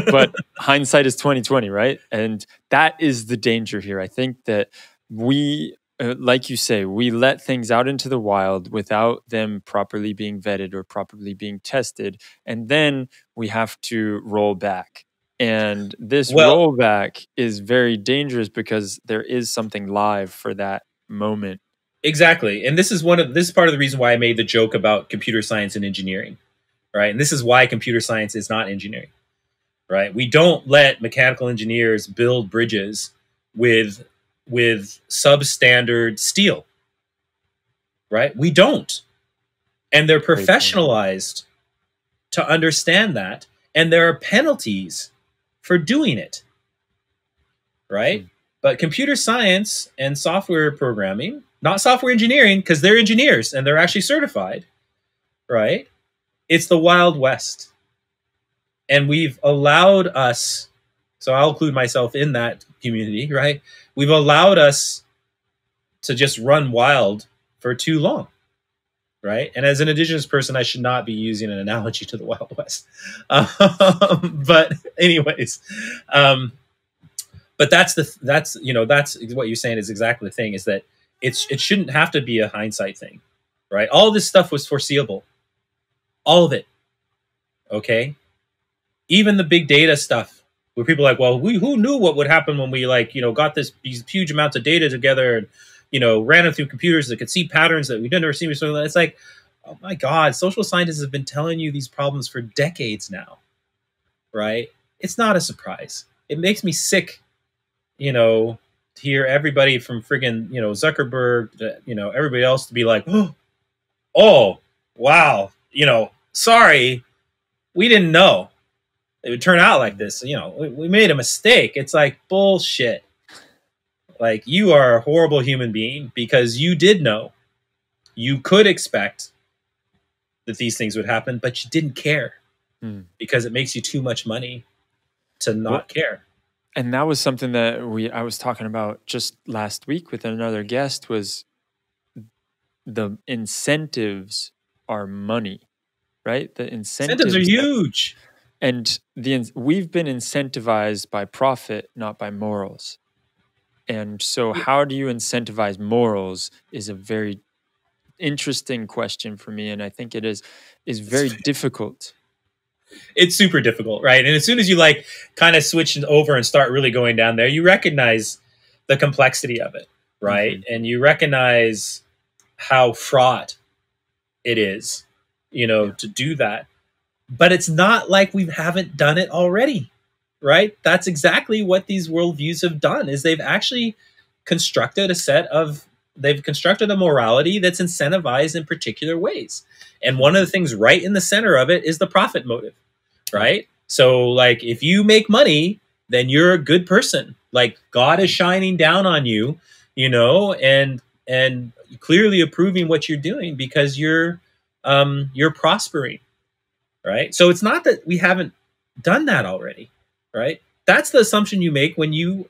But hindsight is 2020, right? And that is the danger here. I think that we, like you say, we let things out into the wild without them properly being vetted or properly being tested. And then we have to roll back. And this rollback is very dangerous because there is something live for that moment. Exactly. And this is part of the reason why I made the joke about computer science and engineering, right? And this is why computer science is not engineering, right? We don't let mechanical engineers build bridges with substandard steel, right? We don't. And they're professionalized to understand that. And there are penalties for doing it, right? But computer science and software programming, not software engineering, because they're engineers and they're actually certified, right? It's the Wild West. And we've allowed us, so I'll include myself in that community, right? We've allowed us to just run wild for too long, right? And as an Indigenous person, I should not be using an analogy to the Wild West. But anyways, but that's what you're saying is exactly the thing, is that it shouldn't have to be a hindsight thing, right? All this stuff was foreseeable. All of it. Okay? Even the big data stuff, where people are like, well, who knew what would happen when we got these huge amounts of data together and, ran it through computers that could see patterns that we didn't ever see before. It's like, oh my God, social scientists have been telling you these problems for decades now, right? It's not a surprise. It makes me sick, to hear everybody from friggin', Zuckerberg, everybody else to be like, oh, wow, sorry, we didn't know it would turn out like this. We made a mistake. It's like bullshit. Like, you are a horrible human being because you did know. You could expect that these things would happen, but you didn't care because it makes you too much money to not care. And that was something that I was talking about just last week with another guest, was the incentives are money, right? The incentives are huge. And we've been incentivized by profit, not by morals. And so how do you incentivize morals is a very interesting question for me. And I think it is very difficult. It's super difficult, right? And as soon as you kind of switch over and start really going down there, you recognize the complexity of it, right? Mm-hmm. And you recognize how fraught it is, to do that. But it's not like we haven't done it already, right? That's exactly what these worldviews have done, is they've actually constructed a morality that's incentivized in particular ways. And one of the things right in the center of it is the profit motive, right? So if you make money, then you're a good person. Like, God is shining down on you, and clearly approving what you're doing because you're prospering, right? So it's not that we haven't done that already, right? That's the assumption you make when you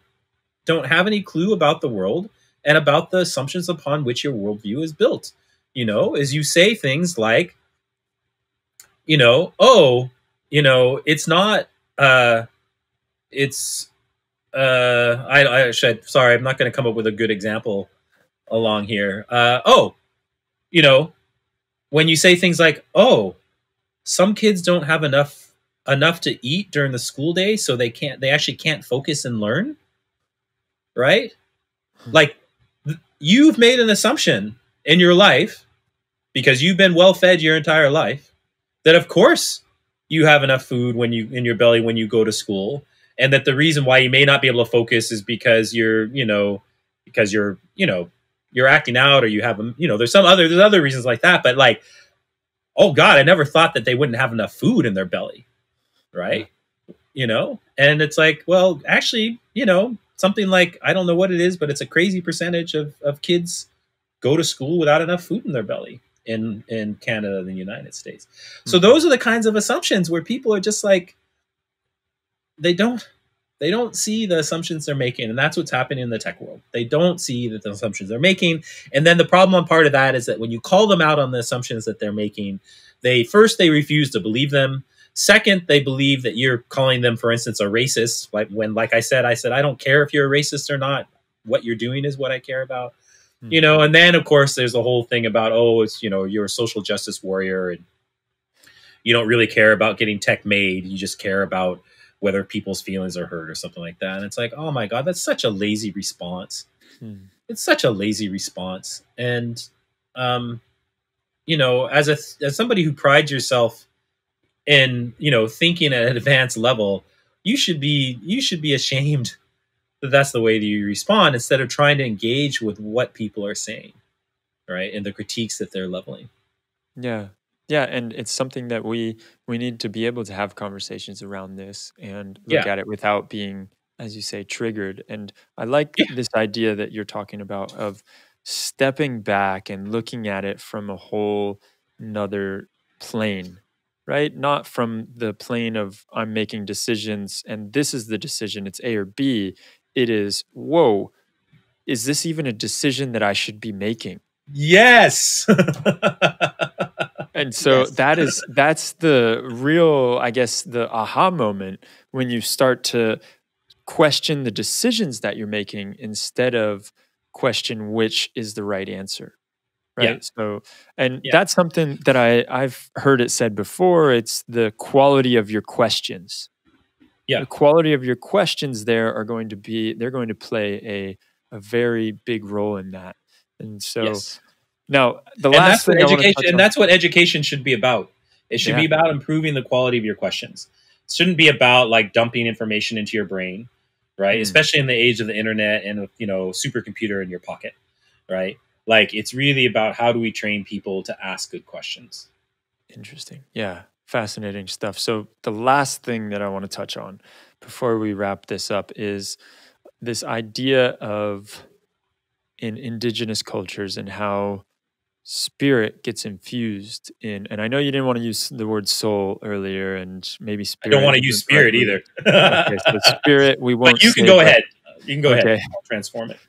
don't have any clue about the world and about the assumptions upon which your worldview is built. As you say things like, it's not, sorry, I'm not going to come up with a good example along here. When you say things like, some kids don't have enough to eat during the school day, so they actually can't focus and learn, right? Like, you've made an assumption in your life, because you've been well fed your entire life, that of course you have enough food in your belly when you go to school, and that the reason why you may not be able to focus is because you're you're acting out, or you have you know, there's other reasons like that. But like, oh God, I never thought that they wouldn't have enough food in their belly, Yeah. right? You know, and it's like, well, actually, you know, something like, I don't know what it is, but it's a crazy percentage of kids go to school without enough food in their belly in Canada and the United States. So those are the kinds of assumptions where people are just like, they don't see the assumptions they're making, and that's what's happening in the tech world. They don't see that the assumptions they're making, and then the problem on part of that is that when you call them out on the assumptions that they're making, they refuse to believe them. Second, they believe that you're calling them, for instance, a racist. Like I said, I don't care if you're a racist or not. What you're doing is what I care about. You know, and then of course there's the whole thing about, oh, it's, you know, you're a social justice warrior and you don't really care about getting tech made. You just care about whether people's feelings are hurt or something like that. And it's like, oh my God, that's such a lazy response. It's such a lazy response. And, you know, as somebody who prides yourself in, you know, thinking at an advanced level, you should be ashamed that that's the way that you respond, instead of trying to engage with what people are saying, right? And the critiques that they're leveling. Yeah. Yeah, and it's something that we need to be able to have conversations around this and look Yeah. at it without being, as you say, triggered. And I like Yeah. this idea that you're talking about of stepping back and looking at it from a whole nother plane, right? Not from the plane of I'm making decisions and this is the decision, it's A or B. It is, whoa, is this even a decision that I should be making? Yes. And so Yes. that's the real, I guess, the aha moment when you start to question the decisions that you're making instead of question which is the right answer, Yeah. right? So, and Yeah. that's something that I've heard it said before. It's the quality of your questions. Yeah. The quality of your questions there they're going to play a very big role in that. And so Yes. now the And last thing I want to touch on. that's what education should be about. It should be Yeah. about improving the quality of your questions. It shouldn't be about like dumping information into your brain, right? Especially in the age of the internet and, you know, supercomputer in your pocket, right? Like, it's really about how do we train people to ask good questions. Interesting. Yeah. Fascinating stuff. So, the last thing that I want to touch on before we wrap this up is this idea of in indigenous cultures and how spirit gets infused in. And I know you didn't want to use the word soul earlier, and maybe I don't spirit want to use isn't spirit correctly. either. Okay. So, spirit, we won't But you can say, go but ahead. You can go ahead. okay. I'll transform it.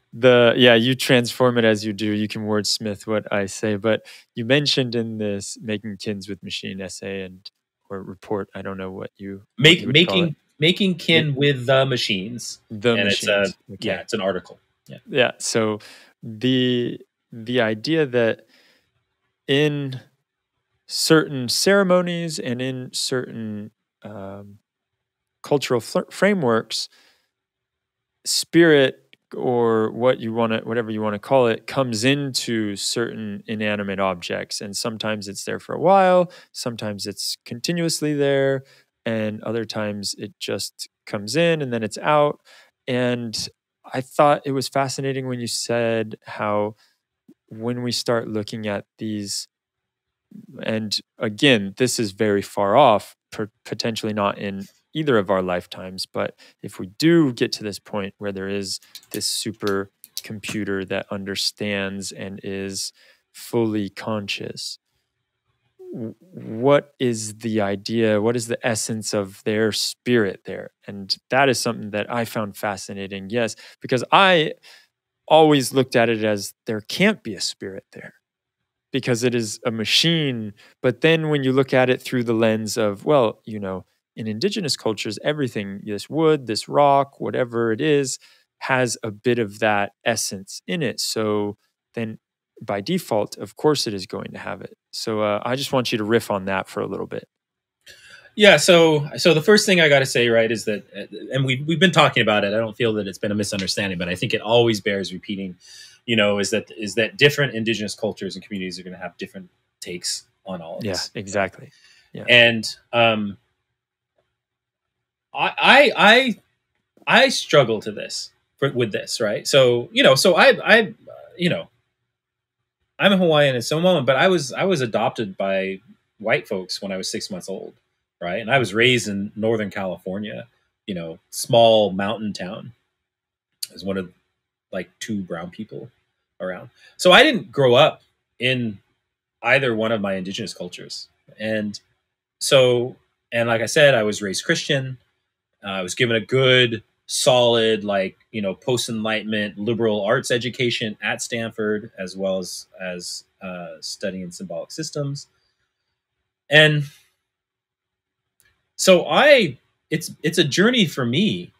You transform it as you do. You can wordsmith what I say, but you mentioned in this making kins with machine essay and or report. I don't know what you would call it. Making Make kin with the machines, the and machines. it's an article. Yeah. Yeah. So the idea that in certain ceremonies and in certain cultural frameworks, spirit or whatever you want to call it comes into certain inanimate objects, and sometimes it's there for a while, sometimes it's continuously there, and other times it just comes in and then it's out. And I thought it was fascinating when you said how when we start looking at these, and again, this is very far off, potentially not in either of our lifetimes. But if we do get to this point where there is this super computer that understands and is fully conscious, what is the idea? What is the essence of their spirit there? And that is something that I found fascinating. Yes, because I always looked at it as there can't be a spirit there because it is a machine. But then when you look at it through the lens of, well, you know, in indigenous cultures, everything, this wood, this rock, whatever it is, has a bit of that essence in it. So then by default, of course, it is going to have it. So I just want you to riff on that for a little bit. Yeah. So the first thing I got to say, right, is that, and we've been talking about it. I don't feel that it's been a misunderstanding, but I think it always bears repeating. You know, is that different indigenous cultures and communities are going to have different takes on all of this. Yeah, exactly. Yeah. And I struggle with this, right? So, you know, so I you know, I'm a Hawaiian in Samoan, but I was adopted by white folks when I was 6 months old, right? And I was raised in Northern California, small mountain town. As one of like two brown people around. So I didn't grow up in either one of my indigenous cultures. And so, and like I said, I was raised Christian. I was given a good, solid, like, post Enlightenment liberal arts education at Stanford, as well as studying symbolic systems. And so it's a journey for me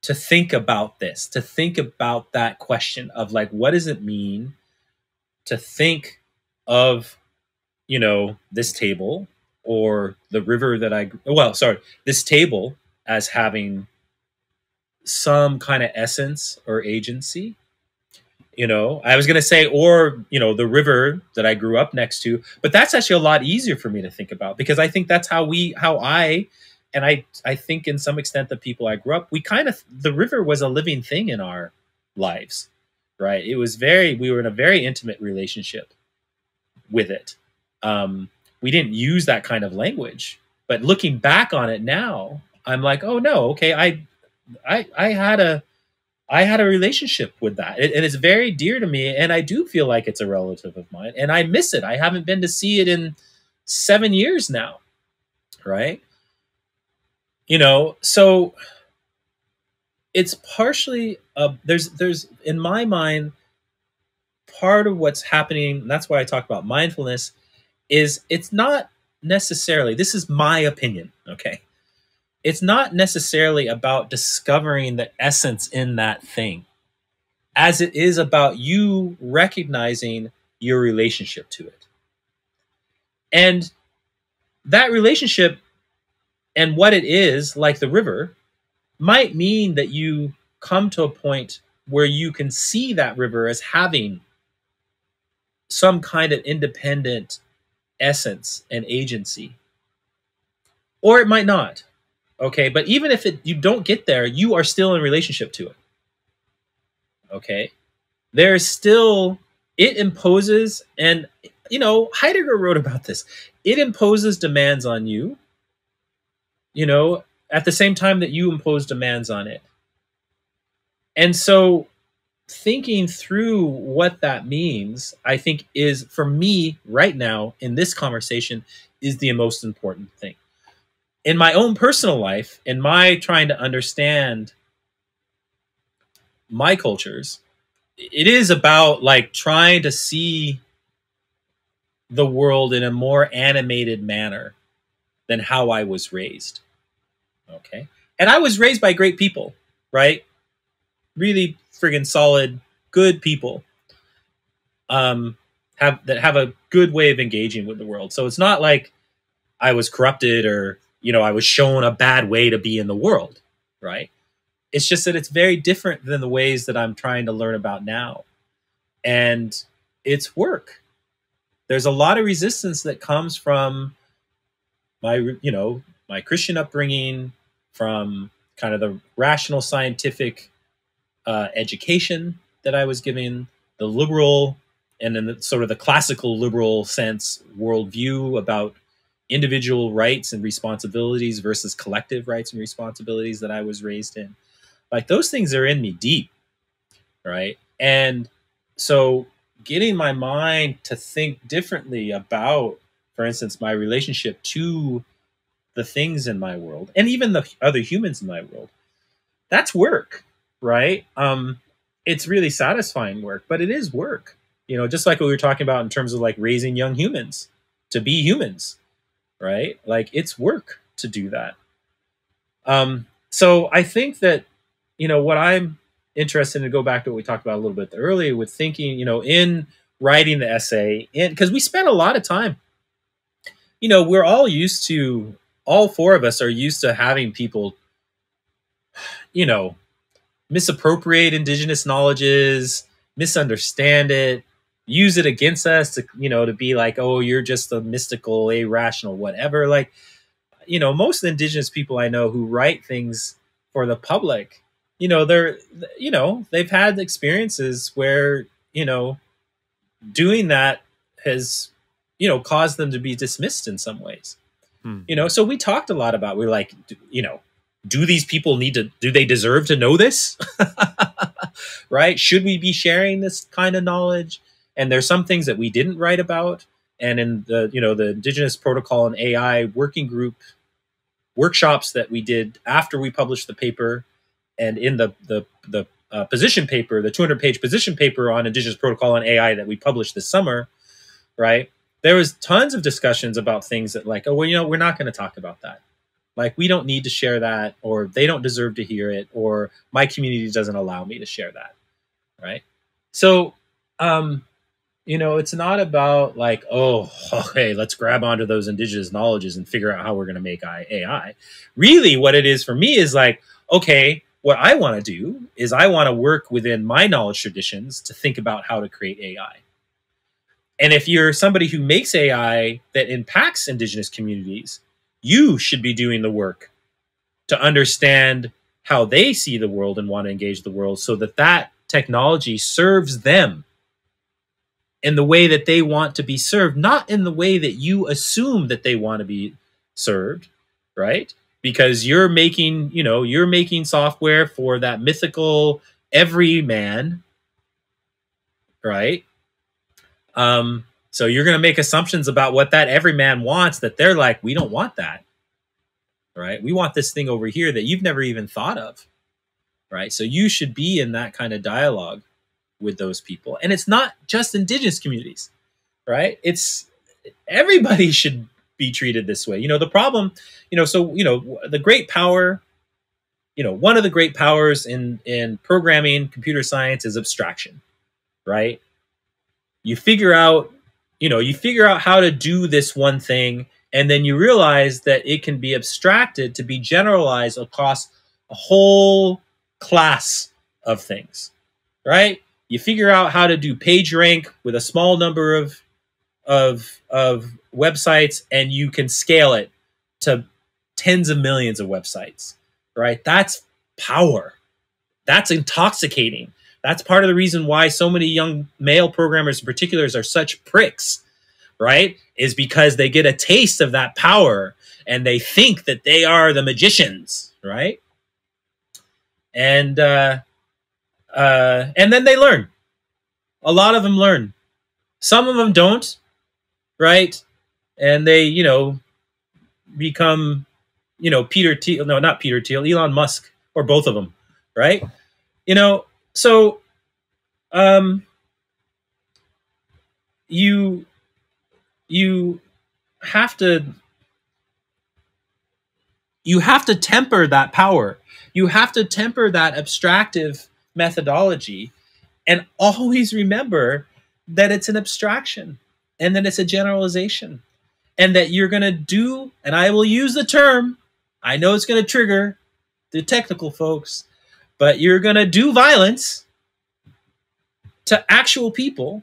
to think about this, to think about that question of like, what does it mean to think of, this table or the river that this table as having some kind of essence or agency. I was going to say, or, the river that I grew up next to, but that's actually a lot easier for me to think about, because I think that's how I think in some extent the people I grew up, the river was a living thing in our lives, right? We were in a very intimate relationship with it. We didn't use that kind of language, but looking back on it now, I'm like, oh no, okay, I had a relationship with that. And it's very dear to me. And I do feel like it's a relative of mine, and I miss it. I haven't been to see it in 7 years now. Right. So it's partially, there's in my mind, part of what's happening. That's why I talk about mindfulness is it's not necessarily, this is my opinion. Okay. It's not necessarily about discovering the essence in that thing, as it is about you recognizing your relationship to it. And that relationship and what it is, like the river, might mean that you come to a point where you can see that river as having some kind of independent essence and agency. Or it might not. Okay, but even if you don't get there, you are still in relationship to it. Okay, there's still, it imposes, and Heidegger wrote about this. It imposes demands on you, at the same time that you impose demands on it. And so thinking through what that means, I think, is, for me right now in this conversation, is the most important thing. In my own personal life, in my trying to understand my cultures, it is about like trying to see the world in a more animated manner than how I was raised. Okay. And I was raised by great people, right? Really friggin' solid, good people, have a good way of engaging with the world. So it's not like I was corrupted or, I was shown a bad way to be in the world, right? It's just that it's very different than the ways that I'm trying to learn about now. And it's work. There's a lot of resistance that comes from my Christian upbringing, from kind of the rational scientific education that I was given, the liberal, and in the sort of the classical liberal sense worldview about individual rights and responsibilities versus collective rights and responsibilities that I was raised in. Like, those things are in me deep, right? And so getting my mind to think differently about, for instance, my relationship to the things in my world and even the other humans in my world, that's work, right? It's really satisfying work, but it is work, just like what we were talking about in terms of like raising young humans to be humans, right? Like, it's work to do that. So I think that, what I'm interested in, to go back to what we talked about a little bit earlier with thinking, in writing the essay, because we spent a lot of time, we're all four of us are used to having people, misappropriate indigenous knowledges, misunderstand it, use it against us to, to be like, oh, you're just a mystical, irrational, whatever. Like, most of the indigenous people I know who write things for the public, they've had experiences where, doing that has, caused them to be dismissed in some ways. So we talked a lot about, we're like, do these people do they deserve to know this? Right? Should we be sharing this kind of knowledge? And there's some things that we didn't write about. And in the Indigenous Protocol and AI working group workshops that we did after we published the paper, and in the position paper, the 200-page position paper on Indigenous Protocol and AI that we published this summer, right? There was tons of discussions about things that like, oh, well, we're not going to talk about that. Like, we don't need to share that, or they don't deserve to hear it, or my community doesn't allow me to share that, right? So, it's not about like, oh, okay, let's grab onto those indigenous knowledges and figure out how we're going to make AI. Really, what it is for me is like, okay, what I want to do is I want to work within my knowledge traditions to think about how to create AI. And if you're somebody who makes AI that impacts indigenous communities, you should be doing the work to understand how they see the world and want to engage the world, so that technology serves them in the way that they want to be served, not in the way that you assume that they want to be served, right? Because you're making software for that mythical everyman, right? So you're going to make assumptions about what that everyman wants that they're like, we don't want that, right? We want this thing over here that you've never even thought of, right? So you should be in that kind of dialogue with those people. And it's not just indigenous communities, right? It's everybody should be treated this way. The problem, the great power, one of the great powers in programming, computer science is abstraction, right? You figure out how to do this one thing, and then you realize that it can be abstracted to be generalized across a whole class of things, right? You figure out how to do page rank with a small number of websites, and you can scale it to tens of millions of websites, right? That's power. That's intoxicating. That's part of the reason why so many young male programmers in particular are such pricks, right? Is because they get a taste of that power and they think that they are the magicians, right? And then they learn. A lot of them learn. Some of them don't, right? And they, become, not Peter Thiel, Elon Musk, or both of them, right? So, you have to temper that power. You have to temper that abstractive methodology, and always remember that it's an abstraction and that it's a generalization, and that you're going to do, and I will use the term, I know it's going to trigger the technical folks, but you're going to do violence to actual people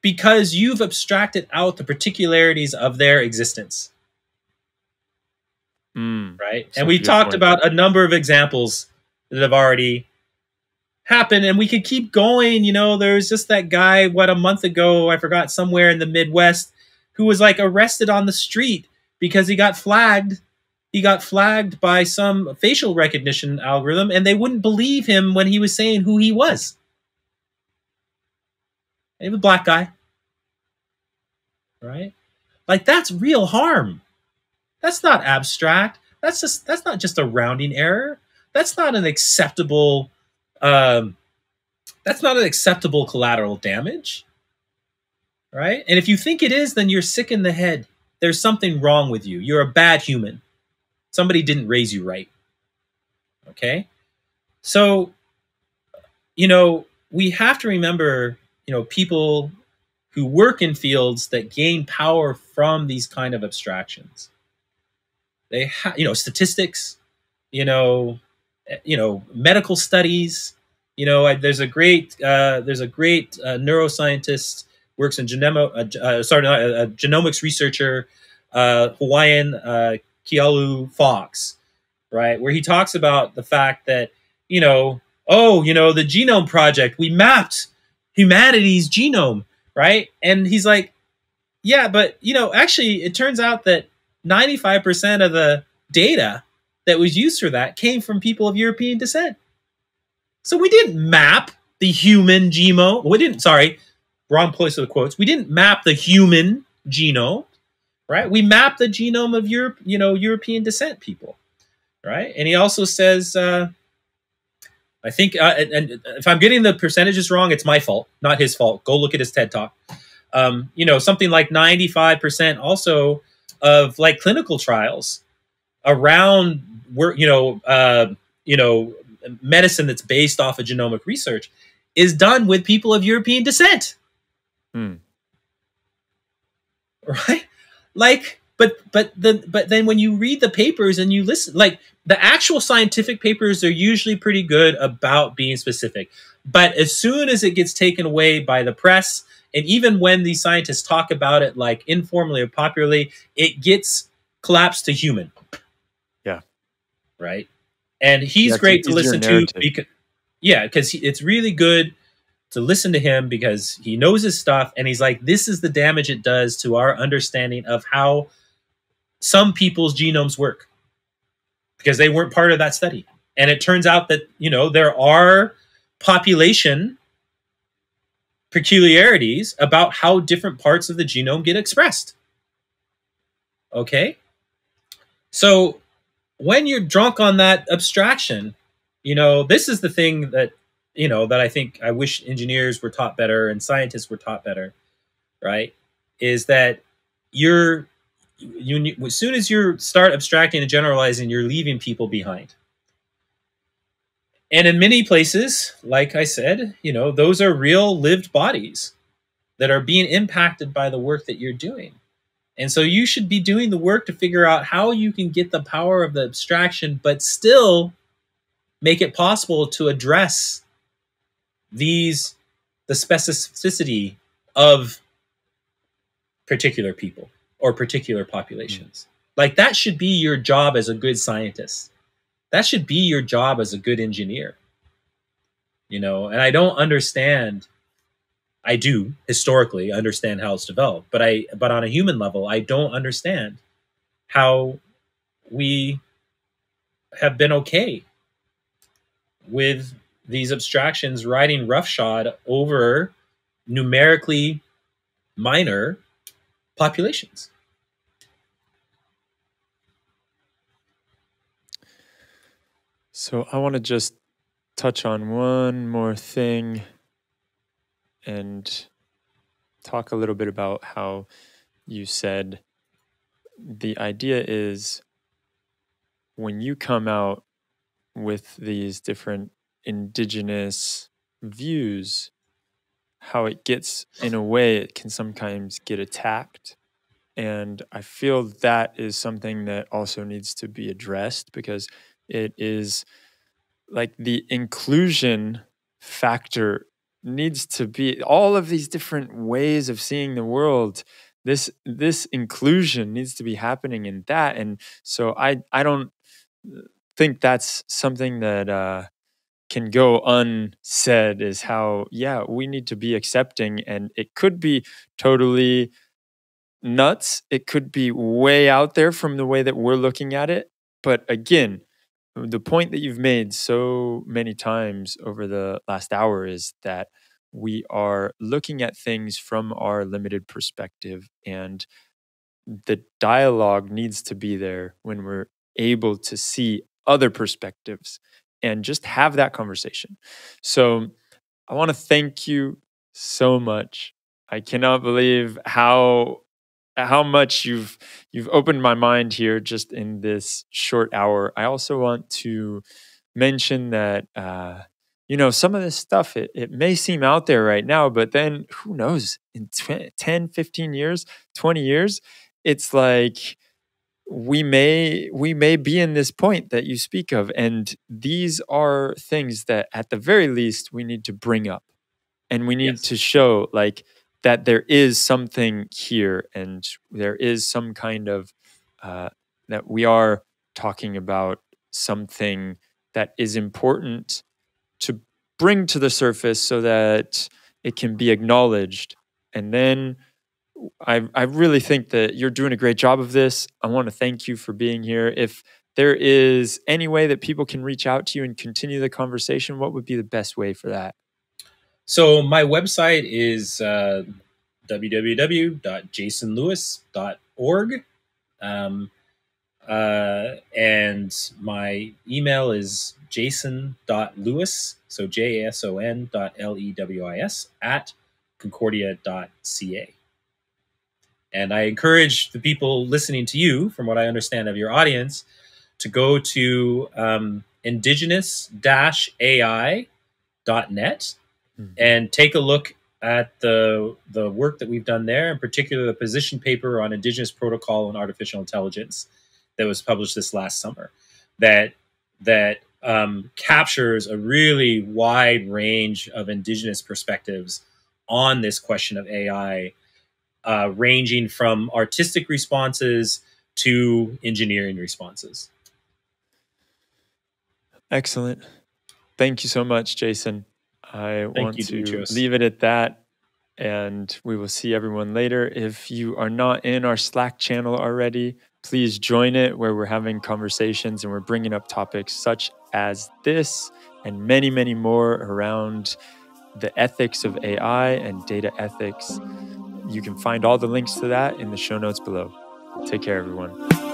because you've abstracted out the particularities of their existence. Right? And we talked about a number of examples that have already happened, and we could keep going. There's just that guy, a month ago, I forgot, somewhere in the Midwest, who was like arrested on the street because he got flagged. He got flagged by some facial recognition algorithm, and they wouldn't believe him when he was saying who he was. And he was a black guy, right? Like, that's real harm. That's not abstract. That's not just a rounding error. That's not an acceptable. That's not an acceptable collateral damage, right? And if you think it is, then you're sick in the head. There's something wrong with you. You're a bad human. Somebody didn't raise you right. Okay? So, we have to remember, people who work in fields that gain power from these kind of abstractions. They have, statistics, medical studies. There's a great neuroscientist, works in genomics researcher, Hawaiian, Kealu Fox, right? Where he talks about the fact that, the Genome Project, we mapped humanity's genome. right? And he's like, yeah, but actually, it turns out that 95% of the data that was used for that came from people of European descent. So we didn't map the human genome. We didn't, sorry, wrong place of the quotes. We didn't map the human genome, right? We mapped the genome of Europe, European descent people, right? And he also says, I think, and if I'm getting the percentages wrong, it's my fault, not his fault. Go look at his TED Talk. Something like 95% also of like clinical trials around work, medicine that's based off of genomic research is done with people of European descent. Right? Like, but then when you read the papers and you listen, like the actual scientific papers are usually pretty good about being specific. But as soon as it gets taken away by the press, and even when these scientists talk about it like informally or popularly, it gets collapsed to human. Yeah. Right. And he's great to listen to because it's really good to listen to him because he knows his stuff. And he's like, this is the damage it does to our understanding of how some people's genomes work because they weren't part of that study. And it turns out that, there are population peculiarities about how different parts of the genome get expressed. Okay? So when you're drunk on that abstraction, this is the thing that, that I think I wish engineers were taught better and scientists were taught better, right? Is that as soon as you start abstracting and generalizing, you're leaving people behind. And in many places, like I said, those are real lived bodies that are being impacted by the work that you're doing. And so you should be doing the work to figure out how you can get the power of the abstraction, but still make it possible to address the specificity of particular people or particular populations. Like that should be your job as a good scientist. That should be your job as a good engineer. And I don't understand. I do historically understand how it's developed, but on a human level, I don't understand how we have been okay with these abstractions riding roughshod over numerically minor populations. So I want to just touch on one more thing and talk a little bit about how you said the idea is when you come out with these different indigenous views, how it gets, in a way, it can sometimes get attacked. And I feel that is something that also needs to be addressed because it is like the inclusion factor needs to be all of these different ways of seeing the world. This inclusion needs to be happening in that. And so I don't think that's something that can go unsaid, is how, yeah, we need to be accepting. And it could be totally nuts. It could be way out there from the way that we're looking at it. But again, the point that you've made so many times over the last hour is that we are looking at things from our limited perspective, and the dialogue needs to be there when we're able to see other perspectives and just have that conversation. So I want to thank you so much. I cannot believe how much you've opened my mind here just in this short hour. I also want to mention that some of this stuff, it may seem out there right now, but then who knows, in 10, 15 years, 20 years, it's like we may be in this point that you speak of. And these are things that at the very least we need to bring up, and we need to show like that there is something here, and there is some kind of that we are talking about something that is important to bring to the surface so that it can be acknowledged And then I really think that you're doing a great job of this. I want to thank you for being here. If there is any way that people can reach out to you and continue the conversation, what would be the best way for that? So my website is www.jasonlewis.org. And my email is jason.lewis, so jason.lewis at concordia.ca. And I encourage the people listening to you, from what I understand of your audience, to go to indigenous-ai.net and take a look at the work that we've done there, in particular the position paper on Indigenous protocol and artificial intelligence that was published this last summer, that captures a really wide range of Indigenous perspectives on this question of AI, ranging from artistic responses to engineering responses. Excellent. Thank you so much, Jason. I want to Demetrios. leave it at that, and we will see everyone later. If you are not in our Slack channel already, please join it, where we're having conversations and we're bringing up topics such as this and many, many more around the ethics of AI and data ethics. You can find all the links to that in the show notes below. Take care, everyone.